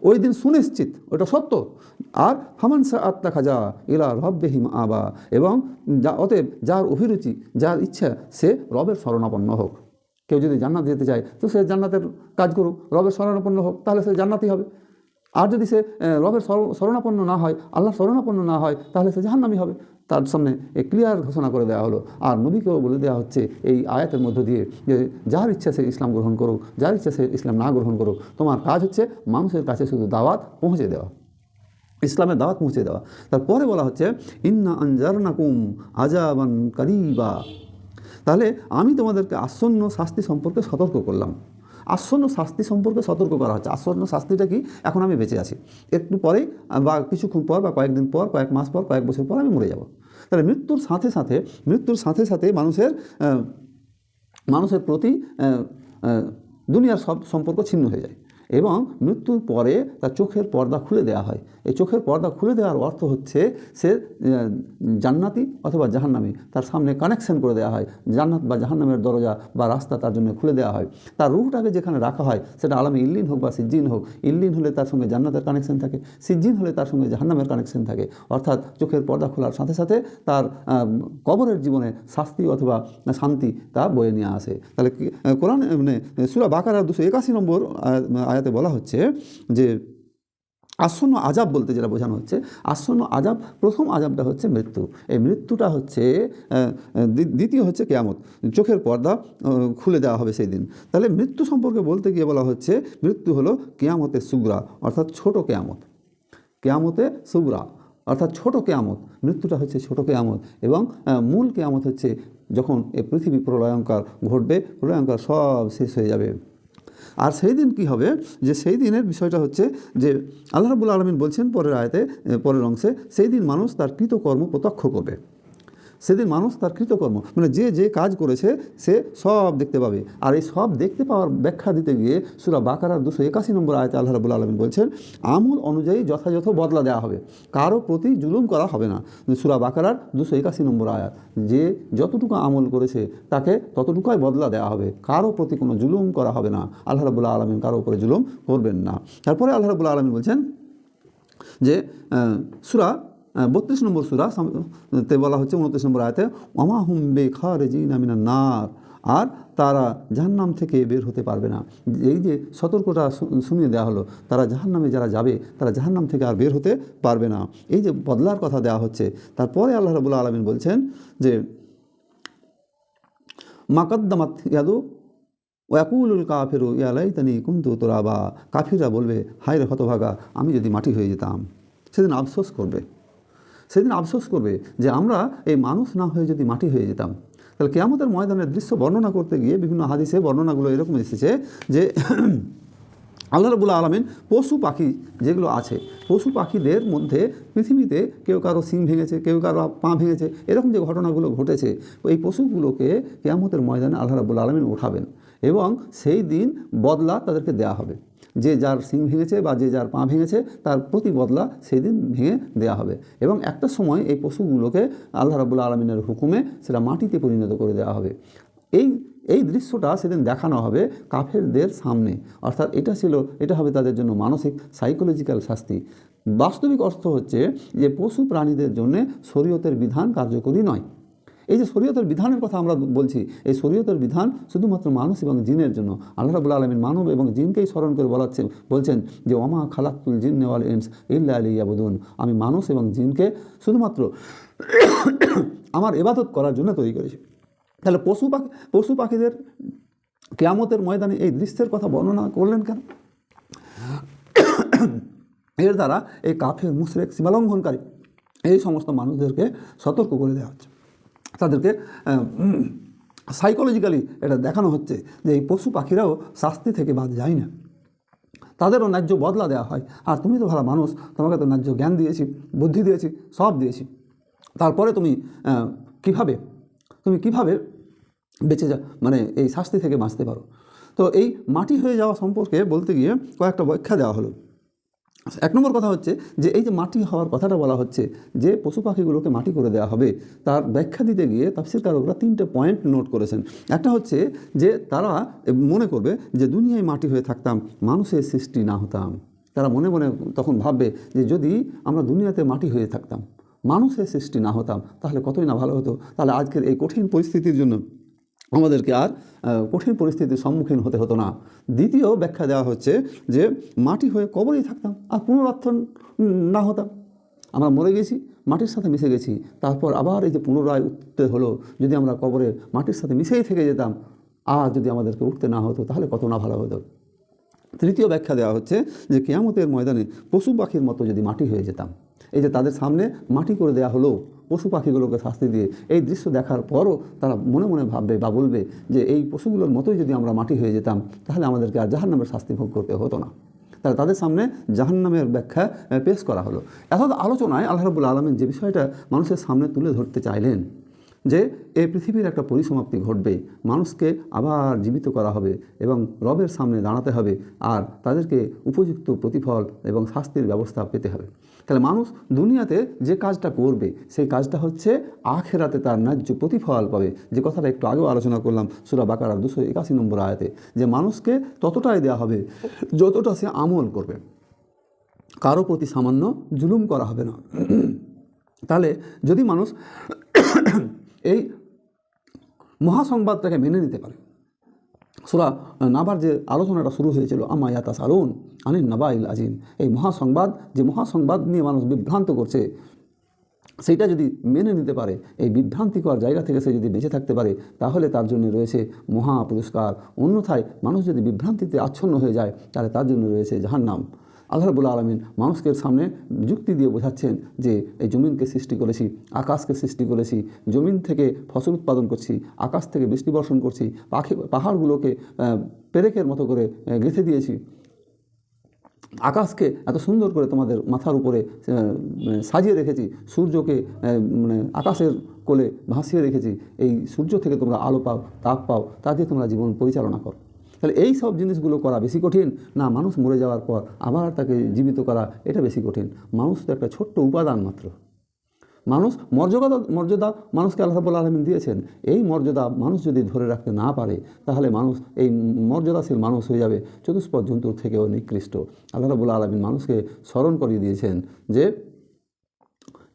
ওই দিন সুনিশ্চিত, ওটা সত্য। আর ফামান সাআতাখাজা ইলা রাব্বিহি মাআবা, এবং অতএব যার অভিরুচি, যার ইচ্ছা সে রবের শরণাপন্ন হোক। কেউ যদি জান্নাত যেতে চায় তো সে জান্নাতের কাজ করুক, রবের শরণাপন্ন হোক, তাহলে সে জান্নাতি হবে। আর যদি সে রবের শরণাপন্ন না হয়, আল্লাহর শরণাপন্ন না হয়, তাহলে সে জাহান্নামী হবে। তার সামনে ক্লিয়ার ঘোষণা করে দেওয়া হলো। আর নবীকেও বলে দেওয়া হচ্ছে এই আয়াতের মধ্য দিয়ে যে যার ইচ্ছা সে ইসলাম গ্রহণ করুক, যার ইচ্ছা সে ইসলাম না গ্রহণ করুক, তোমার কাজ হচ্ছে মানুষের কাছে শুধু দাওয়াত পৌঁছে দেওয়া, ইসলামের দাওয়াত পৌঁছে দেওয়া। তারপরে বলা হচ্ছে ইন্না আনজারনাকুম আযাবান কারীবা, তাহলে আমি তোমাদেরকে আসন্ন শাস্তি সম্পর্কে সতর্ক করলাম। আসন্ন শাস্তি সম্পর্কে সতর্ক করা হচ্ছে। আসন্ন শাস্তিটা কি? এখন আমি বেঁচে আছি, একটু পরেই বা কিছুক্ষণ পর বা কয়েকদিন পর, কয়েক মাস পর, কয়েক বছর পর আমি মরে যাব। তাহলে মৃত্যুর সাথে সাথে মানুষের প্রতি দুনিয়ার সব সম্পর্ক ছিন্ন হয়ে যায় এবং মৃত্যুর পরে তার চোখের পর্দা খুলে দেওয়া হয়। এই চোখের পর্দা খুলে দেওয়ার অর্থ হচ্ছে সে জান্নাতি অথবা জাহান্নামী, তার সামনে কানেকশন করে দেওয়া হয়, জান্নাত বা জাহান্নামের দরজা বা রাস্তা তার জন্য খুলে দেওয়া হয়। তার রূহটাকে যেখানে রাখা হয় সেটা আলামে ইল্লিন হোক বা সিজ্জিন হোক, ইল্লিন হলে তার সঙ্গে জান্নাতের কানেকশন থাকে, সিজ্জিন হলে তার সঙ্গে জাহান্নামের কানেকশন থাকে। অর্থাৎ চোখের পর্দা খোলার সাথে সাথে তার কবরের জীবনে শাস্তি অথবা শান্তি তা বয়ে নিয়ে আসে। তাহলে কোরআন মানে সূরা বাকারার 281 নম্বর আয়াতে বলা হচ্ছে যে আসন্ন আযাব বলতে যেটা বোঝানো হচ্ছে, আসন্ন আযাব, প্রথম আযাবটা হচ্ছে মৃত্যু। এই মৃত্যুটা হচ্ছে দ্বিতীয় হচ্ছে কিয়ামত, চোখের পর্দা খুলে দেওয়া হবে সেই দিন। তাহলে মৃত্যু সম্পর্কে বলতে গিয়ে বলা হচ্ছে মৃত্যু হলো কিয়ামতে সুগরা, অর্থাৎ ছোট কিয়ামত। কিয়ামতে সুগরা অর্থাৎ ছোট কিয়ামত, মৃত্যুটা হচ্ছে ছোট কিয়ামত। এবং মূল কিয়ামত হচ্ছে যখন এই পৃথিবী প্রলয়ঙ্কার ঘটবে, প্রলয়ঙ্কার সব শেষ হয়ে যাবে, আর সেই দিন কি হবে, যে সেই দিনের বিষয়টা হচ্ছে যে আল্লাহ রাব্বুল আলামিন বলছেন পরের আয়াতে, পরের অংশে, সেই দিন মানুষ তার কৃতকর্ম প্রত্যক্ষ করবে। সেদিন মানুষ তার কৃতকর্ম মানে যে যে কাজ করেছে সে সব দেখতে পাবে। আর এই সব দেখতে পাওয়ার ব্যাখ্যা দিতে গিয়ে সূরা বাকারার 281 নম্বর আয়াতে আল্লাহ রাব্বুল আলামিন বলছেন আমল অনুযায়ী যথাযথ বদলা দেওয়া হবে, কারো প্রতি জুলুম করা হবে না। সূরা বাকারার 281 নম্বর আয়াত, যে যতটুকু আমল করেছে তাকে ততটুকুই বদলা দেওয়া হবে, কারো প্রতি কোনো জুলুম করা হবে না। আল্লাহ রাব্বুল আলামিন কারো উপরে জুলুম করবেন না। তারপরে আল্লাহ রাব্বুল আলামিন বলছেন যে সূরা 32 নম্বর সূরা তে বলা হচ্ছে 29 নম্বর আয়াতে, ওমা হুম বিখারিজিনা মিনান নার, আর তারা জাহান্নাম থেকে বের হতে পারবে না। এই যে সতর্কতা শুনিয়ে দেওয়া হলো, তারা জাহান্নামে যারা যাবে তারা জাহান্নাম থেকে আর বের হতে পারবে না, এই যে বদলার কথা দেওয়া হচ্ছে। তারপরে আল্লাহ রাব্বুল আলামিন বলছেন যে মাকাদ্দামাত ইয়াদু ওয়াকুলুল কাফিরু ইয়া লাইতানি কুনতু তুরাবা, কাফিররা বলবে হায় রে হতভাগা, আমি যদি মাটি হয়ে যেতাম। সেদিন আফসোস করবে, সেদিন আফসোস করবে যে আমরা এই মানুষ না হয়ে যদি মাটি হয়ে যেতাম। তাহলে কিয়ামতের ময়দানের দৃশ্য বর্ণনা করতে গিয়ে বিভিন্ন হাদিসে বর্ণনাগুলো এরকম এসেছে যে আল্লাহ রাব্বুল আলামিন পশু পাখি যেগুলো আছে, পশু পাখিদের মধ্যে পৃথিবীতে কেউ কারো শিং ভেঙেছে, কেউ কারো পা ভেঙেছে, এরকম যে ঘটনাগুলো ঘটেছে, এই পশুগুলোকে কিয়ামতের ময়দানে আল্লাহ রাব্বুল আলামিন উঠাবেন এবং সেই দিন বদলা তাদেরকে দেওয়া হবে। যে যার শিং ভেঙেছে বা যে যার পা ভেঙেছে তার প্রতি বদলা সেই দিন ভেঙে দেওয়া হবে। এবং একটা সময় এই পশুগুলোকে আল্লাহ রাব্বুল আলামিনের হুকুমে সেটা মাটিতে পরিণত করে দেওয়া হবে। এই দৃশ্যটা সেদিন দেখানো হবে কাফেরদের সামনে, অর্থাৎ এটা হবে তাদের জন্য মানসিক সাইকোলজিক্যাল শাস্তি। বাস্তবিক অর্থ হচ্ছে যে পশু প্রাণীদের জন্য শরীয়তের বিধান কার্যকরী নয়। এই যে শরীয়তের বিধানের কথা আমরা বলছি, এই শরীয়তের বিধান শুধুমাত্র মানুষ এবং জিনের জন্য। আল্লাহ রাব্বুল আলামিন মানব এবং জিনকেই স্মরণ করে বলছেন যে ওমা খালাকতুল জিন্না ওয়াল ইনস ইল্লা লিয়াবুদুন, আমি মানুষ এবং জিনকে শুধুমাত্র আমার ইবাদত করার জন্য তৈরি করেছি। তাহলে পশু পাখিদের কিয়ামতের ময়দানে এই দৃশ্যের কথা বর্ণনা করলেন কেন? এর দ্বারা এই কাফের মুশরিক সীমালঙ্ঘনকারী এই সমস্ত মানুষদেরকে সতর্ক করে দেওয়া হচ্ছে, তাদেরকে সাইকোলজিক্যালি এটা দেখানো হচ্ছে যে এই পশু পাখিরাও শাস্তি থেকে বাদ যায় না, তাদেরও ন্যায্য বদলা দেওয়া হয়। আর তুমি তো ভালো মানুষ, তোমাকে তো ন্যায্য জ্ঞান দিয়েছি, বুদ্ধি দিয়েছি, সব দিয়েছি, তারপরে তুমি কিভাবে বেঁচে মানে এই শাস্তি থেকে বাঁচতে পারো? তো এই মাটি হয়ে যাওয়া সম্পর্কে বলতে গিয়ে কয়েকটা ব্যাখ্যা দেওয়া হলো। এক নম্বর কথা হচ্ছে যে এই যে মাটি হওয়ার কথাটা বলা হচ্ছে, যে পশু পাখিগুলোকে মাটি করে দেওয়া হবে, তার ব্যাখ্যা দিতে গিয়ে তাফসীরকারকরা 3টে পয়েন্ট নোট করেছেন। একটা হচ্ছে যে তারা মনে করবে যে দুনিয়ায় মাটি হয়ে থাকতাম, মানুষের সৃষ্টি না হতাম। তারা মনে মনে তখন ভাববে যে যদি আমরা দুনিয়াতে মাটি হয়ে থাকতাম, মানুষের সৃষ্টি না হতাম, তাহলে কতই না ভালো হতো। তাহলে আজকের এই কঠিন পরিস্থিতির জন্য আমাদেরকে আর কঠিন পরিস্থিতির সম্মুখীন হতে হতো না। দ্বিতীয় ব্যাখ্যা দেওয়া হচ্ছে যে মাটি হয়ে কবরেই থাকতাম আর পুনরুত্থান না হতাম। আমরা মরে গেছি, মাটির সাথে মিশে গেছি, তারপর আবার এই যে পুনরায় উঠতে হলো, যদি আমরা কবরে মাটির সাথে মিশেই থেকে যেতাম আর যদি আমাদেরকে উঠতে না হতো তাহলে কত না ভালো হতো। তৃতীয় ব্যাখ্যা দেওয়া হচ্ছে যে কিয়ামতের ময়দানে পশু পাখির মতো যদি মাটি হয়ে যেতাম, এই যে তাদের সামনে মাটি করে দেওয়া হলো পশু পাখিগুলোকে শাস্তি দিয়ে, এই দৃশ্য দেখার পরও তারা মনে মনে ভাববে বা বলবে যে এই পশুগুলোর মতোই যদি আমরা মাটি হয়ে যেতাম তাহলে আমাদেরকে আর জাহান্নামের শাস্তি ভোগ করতে হতো না। তাহলে তাদের সামনে জাহান্নামের ব্যাখ্যা পেশ করা হলো। এত আলোচনায় আল্লাহ রাব্বুল আলামিন যে বিষয়টা মানুষের সামনে তুলে ধরতে চাইলেন যে এই পৃথিবীর একটা পরিসমাপ্তি ঘটবে, মানুষকে আবার জীবিত করা হবে এবং রবের সামনে দাঁড়াতে হবে, আর তাদেরকে উপযুক্ত প্রতিফল এবং শাস্তির ব্যবস্থা পেতে হবে। তাহলে মানুষ দুনিয়াতে যে কাজটা করবে সেই কাজটা হচ্ছে আখিরাতে তার ন্যায্য প্রতিফল পাবে। যে কথাটা একটু আগেও আলোচনা করলাম সূরা বাকারার 281 নম্বর আয়াতে, যে মানুষকে ততটাই দেওয়া হবে যতটা সে আমল করবে, কারো প্রতি সামান্য জুলুম করা হবে না। তাহলে যদি মানুষ এই মহাসংবাদটাকে মেনে নিতে পারে, সূরা নাবার যে আলোচনাটা শুরু হয়েছিল আম্মা ইয়াতাসালুন আনিন নাবাইল আজিম, এই মহাসংবাদ নিয়ে মানুষ বিভ্রান্ত করছে, সেইটা যদি মেনে নিতে পারে, এই বিভ্রান্তিকর জায়গা থেকে সে যদি বেঁচে থাকতে পারে, তাহলে তার জন্য রয়েছে মহা পুরস্কার। অন্যথায় মানুষ যদি বিভ্রান্তিতে আচ্ছন্ন হয়ে যায় তাহলে তার জন্য রয়েছে জাহান্নাম। আল্লাহ রাব্বুল আলামিন মানুষকে সামনে যুক্তি দিয়ে বোঝাচ্ছেন যে এই জমিনকে সৃষ্টি করেছি, আকাশকে সৃষ্টি করেছি, জমিন থেকে ফসল উৎপাদন করছি, আকাশ থেকে বৃষ্টি বর্ষণ করছি, পাহাড়গুলোকে পেরেকের মতো করে গেঁথে দিয়েছি, আকাশকে এত সুন্দর করে তোমাদের মাথার উপরে সাজিয়ে রেখেছি, সূর্যকে আকাশের কোলে ভাসিয়ে রেখেছি, এই সূর্য থেকে তোমরা আলো পাও, তাপ পাও, তা দিয়ে তোমরা জীবন পরিচালনা করো। তাহলে এই সব জিনিসগুলো করা বেশি কঠিন না মানুষ মরে যাওয়ার পর আবার তাকে জীবিত করা এটা বেশি কঠিন? মানুষ তো একটা ছোট্ট উপাদান মাত্র। মানুষ মর্যাদা মানুষকে আল্লাহ রাব্বুল আলামিন দিয়েছেন। এই মর্যাদা মানুষ যদি ধরে রাখতে না পারে তাহলে মানুষ এই মর্যাদাশীল মানুষ হয়ে যাবে চতুষ্পদ জন্তুর থেকেও নিকৃষ্ট। আল্লাহ রাব্বুল আলামিন মানুষকে স্মরণ করিয়ে দিয়েছেন যে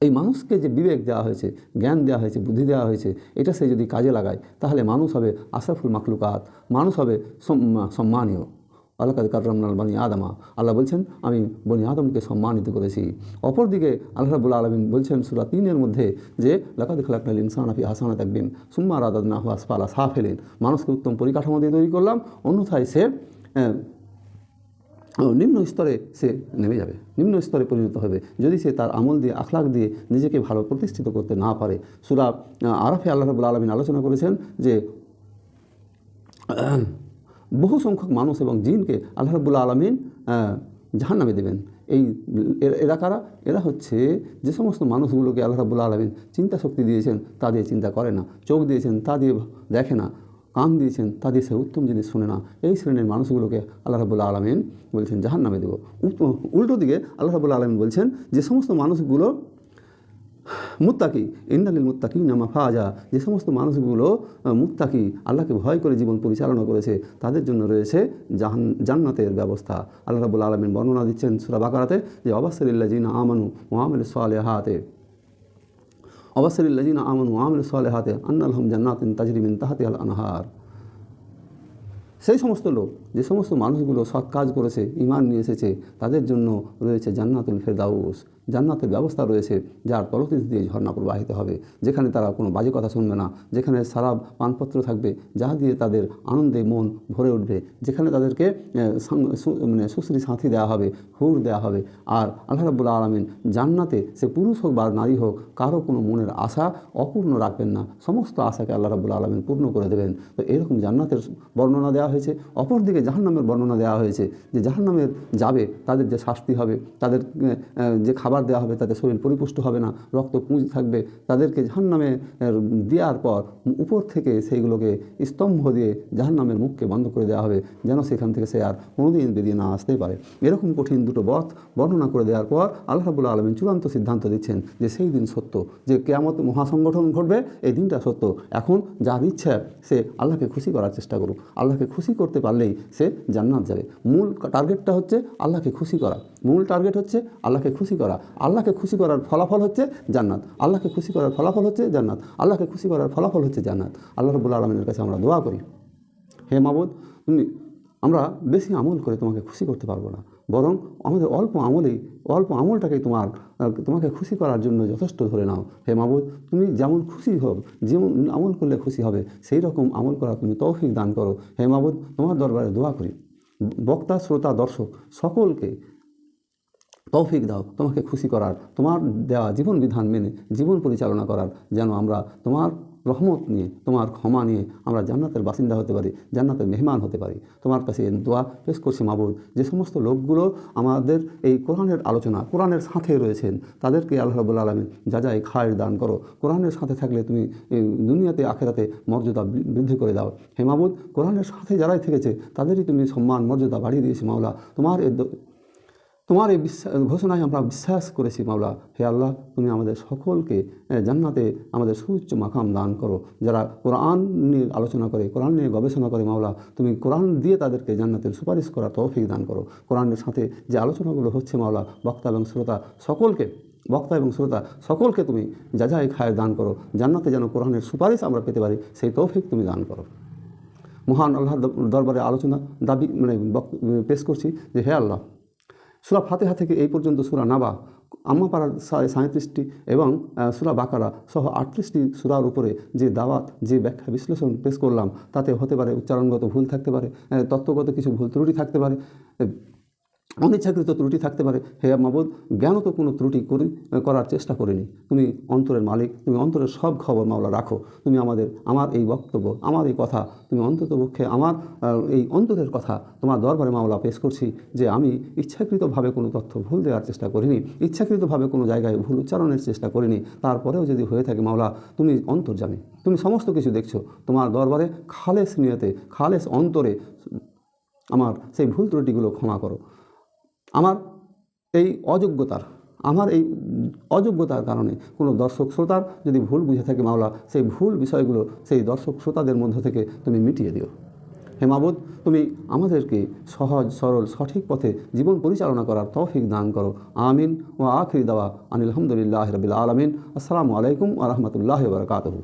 এই মানুষকে যে বিবেক দেওয়া হয়েছে, জ্ঞান দেওয়া হয়েছে, বুদ্ধি দেওয়া হয়েছে, এটা সে যদি কাজে লাগায় তাহলে মানুষ হবে আশরাফুল মাখলুকাত, মানুষ হবে সম্মানীয়। আল্লাহ কাররামনাল বনি আদমা, আল্লাহ বলছেন আমি বনি আদমকে সম্মানিত করেছি। অপরদিকে আল্লাহ রাব্বুল আলামিন বলছেন সূরা ৩-এর মধ্যে যে লাকাদ খালাকনাল ইনসানা ফি আহসানি তাকবীম সুম্মা রাদাদনাহু আসফালা সাফিলিন, মানুষকে উত্তম পরিকাঠামো দিয়ে তৈরি করলাম, অন্যথায় সে নিম্ন স্তরে সে নেমে যাবে, নিম্ন স্তরে পরিণত হবে যদি সে তার আমল দিয়ে আখলাক দিয়ে নিজেকে ভালো প্রতিষ্ঠিত করতে না পারে। সূরা আরাফে আল্লাহ রাব্বুল আলামিন আলোচনা করেছেন যে বহু সংখ্যক মানুষ এবং জিনকে আল্লাহ রাব্বুল আলামিন জাহান্নামে দেবেন। এরা কারা? এরা হচ্ছে যে সমস্ত মানুষগুলোকে আল্লাহ রাব্বুল আলামিন চিন্তা শক্তি দিয়েছেন তা দিয়ে চিন্তা করে না, চোখ দিয়েছেন তা দিয়ে দেখে না, কান দিয়েছেন তা দিয়ে সে উত্তম জিনিস শোনে না। এই শ্রেণীর মানুষগুলোকে আল্লাহ রাব্বুল আলামিন বলছেন জাহান্নামে দেব। উল্টো দিকে আল্লাহ রাব্বুল আলামিন বলছেন যে সমস্ত মানুষগুলো মুত্তাকি, ইন্নালিল মুত্তাকিনা মাফাজা, যে সমস্ত মানুষগুলো মুত্তাকি আল্লাহকে ভয় করে জীবন পরিচালনা করেছে তাদের জন্য রয়েছে জান্নাতের ব্যবস্থা। আল্লাহ রাব্বুল আলামিন বর্ণনা দিচ্ছেন সূরা বাকারাতে যে অবাশশিরিল্লাযিনা আমানু ওয়া আমিলুস সালিহাতি অবাশশিরিল্লাযিনা আমানু ওয়া আমিলুস সালিহাতি আন্না লাহুম জান্নাতিন তাজরি মিন তাহতিহাল আনহার। সেই সমস্ত লোক, যে সমস্ত মানুষগুলো সৎ কাজ করেছে, ঈমান নিয়ে এসেছে, তাদের জন্য রয়েছে জান্নাতুল ফেরদাউস, জান্নাতের ব্যবস্থা রয়েছে যার তলদেশ দিয়ে ঝর্ণা প্রবাহিত হবে, যেখানে তারা কোনো বাজে কথা শুনবে না, যেখানে সারাব পানপত্র থাকবে যা দিয়ে তাদের আনন্দে মন ভরে উঠবে, যেখানে তাদেরকে সুশ্রী সাথী দেওয়া হবে, হুর দেওয়া হবে। আর আল্লাহ রাব্বুল আলামিন জান্নাতে সে পুরুষ হোক বা নারী হোক কারো কোনো মনের আশা অপূর্ণ রাখবেন না, সমস্ত আশাকে আল্লাহ রাব্বুল আলামিন পূর্ণ করে দেবেন। তো এরকম জান্নাতের বর্ণনা দেওয়া হয়েছে। অপরদিকে জাহান্নামের বর্ণনা দেওয়া হয়েছে যে জাহান্নামের যাবে তাদের যে শাস্তি হবে, তাদের যে খাবার দেওয়া হবে তাতে শরীর পরিপুষ্ট হবে না, রক্ত পুঁজ থাকবে, তাদেরকে জাহান্নামে দেওয়ার পর উপর থেকে সেইগুলোকে স্তম্ভ দিয়ে জাহান্নামের মুখকে বন্ধ করে দেওয়া হবে যেন সেখান থেকে সে আর কোনোদিন বেরিয়ে না আসতেই পারে। এরকম কঠিন দুটো পথ বর্ণনা করে দেওয়ার পর আল্লাহ রাব্বুল আলামিন চূড়ান্ত সিদ্ধান্ত দিচ্ছেন যে সেই দিন সত্য, যে কিয়ামত মহাসংগঠন ঘটবে, এই দিনটা সত্য। এখন যার ইচ্ছা সে আল্লাহকে খুশি করার চেষ্টা করুক, আল্লাহকে খুশি করতে পারলেই সে জান্নাত যাবে। মূল টার্গেটটা হচ্ছে আল্লাহকে খুশি করা, মূল টার্গেট হচ্ছে আল্লাহকে খুশি করা। আল্লাহকে খুশি করার ফলাফল হচ্ছে জান্নাত, আল্লাহকে খুশি করার ফলাফল হচ্ছে জান্নাত, আল্লাহকে খুশি করার ফলাফল হচ্ছে জান্নাত। আল্লাহ রাব্বুল আলামিনের কাছে আমরা দোয়া করি, হে মাবুদ, আমরা বেশি আমল করে তোমাকে খুশি করতে পারবো না, বরং আমাদের অল্প আমলটাকেই তোমাকে খুশি করার জন্য যথেষ্ট ধরে নাও। হে মাবুদ, তুমি যেমন খুশি হও, যেমন আমল করলে খুশি হবে সেই রকম আমল করা তুমি তৌফিক দান করো। হে মাবুদ, তোমার দরবারে দোয়া করি বক্তা, শ্রোতা, দর্শক সকলকে তৌফিক দাও তোমাকে খুশি করার, তোমার দেওয়া জীবন বিধান মেনে জীবন পরিচালনা করার, যেন আমরা তোমার রহমত নিয়ে, তোমার ক্ষমা নিয়ে আমরা জান্নাতের বাসিন্দা হতে পারি, জান্নাতের মেহমান হতে পারি। তোমার কাছে দোয়া পেশ করছি মাবুদ, যে সমস্ত লোকগুলো আমাদের এই কোরআনের আলোচনা, কোরআনের সাথে রয়েছেন, তাদেরকে আল্লাহ রাব্বুল আলামিন যা খায়ের দান করো। কোরআনের সাথে থাকলে তুমি দুনিয়াতে আখেরাতে মর্যাদা বৃদ্ধি করে দাও। হে মাবুদ, কোরআনের সাথে যারাই থেকেছে তাদেরই তুমি সম্মান মর্যাদা বাড়িয়ে দিয়েছি মাওলা। তোমার এই ঘোষণায় আমরা বিশ্বাস করেছি মাওলা। হে আল্লাহ, তুমি আমাদের সকলকে জান্নাতে আমাদের সুউচ্চ মাকাম দান করো। যারা কোরআন নিয়ে আলোচনা করে, কোরআন নিয়ে গবেষণা করে মাওলা, তুমি কোরআন দিয়ে তাদেরকে জান্নাতের সুপারিশ করার তৌফিক দান করো। কোরআনের সাথে যে আলোচনাগুলো হচ্ছে মাওলা, বক্তা এবং শ্রোতা সকলকে তুমি যা খায়ের দান করো, জান্নাতে যেন কোরআনের সুপারিশ আমরা পেতে পারি সেই তৌফিক তুমি দান করো। মহান আল্লাহর দরবারে আলোচনা দাবি পেশ করছি যে হে আল্লাহ, সূরা ফাতিহা থেকে এই পর্যন্ত সূরা নাবা, আম্মা পাড়ার 37টি এবং সূরা বাকারা সহ 38টি সূরার উপরে যে দাওয়াত, যে ব্যাখ্যা বিশ্লেষণ পেশ করলাম, তাতে হতে পারে উচ্চারণগত ভুল থাকতে পারে, তত্ত্বগত কিছু ভুল ত্রুটি থাকতে পারে, অনিচ্ছাকৃত ত্রুটি থাকতে পারে। হে মাবুদ, জ্ঞানত কোনো ত্রুটি করার চেষ্টা করিনি। তুমি অন্তরের মালিক, তুমি অন্তরের সব খবর মাওলা রাখো। তুমি আমার এই বক্তব্য, আমার এই কথা তুমি অন্ততপক্ষে আমার এই অন্তরের কথা তোমার দরবারে মাওলা পেশ করছি যে আমি ইচ্ছাকৃতভাবে কোনো তথ্য ভুল দেওয়ার চেষ্টা করিনি, ইচ্ছাকৃতভাবে কোনো জায়গায় ভুল উচ্চারণের চেষ্টা করিনি। তারপরেও যদি হয়ে থাকে মাওলা, তুমি অন্তর্যামী, তুমি সমস্ত কিছু দেখছো। তোমার দরবারে খালেস নিয়তে, খালেস অন্তরে আমার সেই ভুল ত্রুটিগুলো ক্ষমা করো। আমার এই অযোগ্যতার কারণে কোনো দর্শক শ্রোতার যদি ভুল বুঝে থাকে মাওলা, সেই ভুল বিষয়গুলো সেই দর্শক শ্রোতাদের মধ্য থেকে তুমি মিটিয়ে দিও। হে মাবুদ, তুমি আমাদেরকে সহজ সরল সঠিক পথে জীবন পরিচালনা করার তৌফিক দান করো। আমিন। ও আখিরি দাওয়া আনিল হামদুলিল্লাহি রাব্বিল আলামিন। আসসালামু আলাইকুম ওয়া রাহমাতুল্লাহি ওয়া বারাকাতুহু।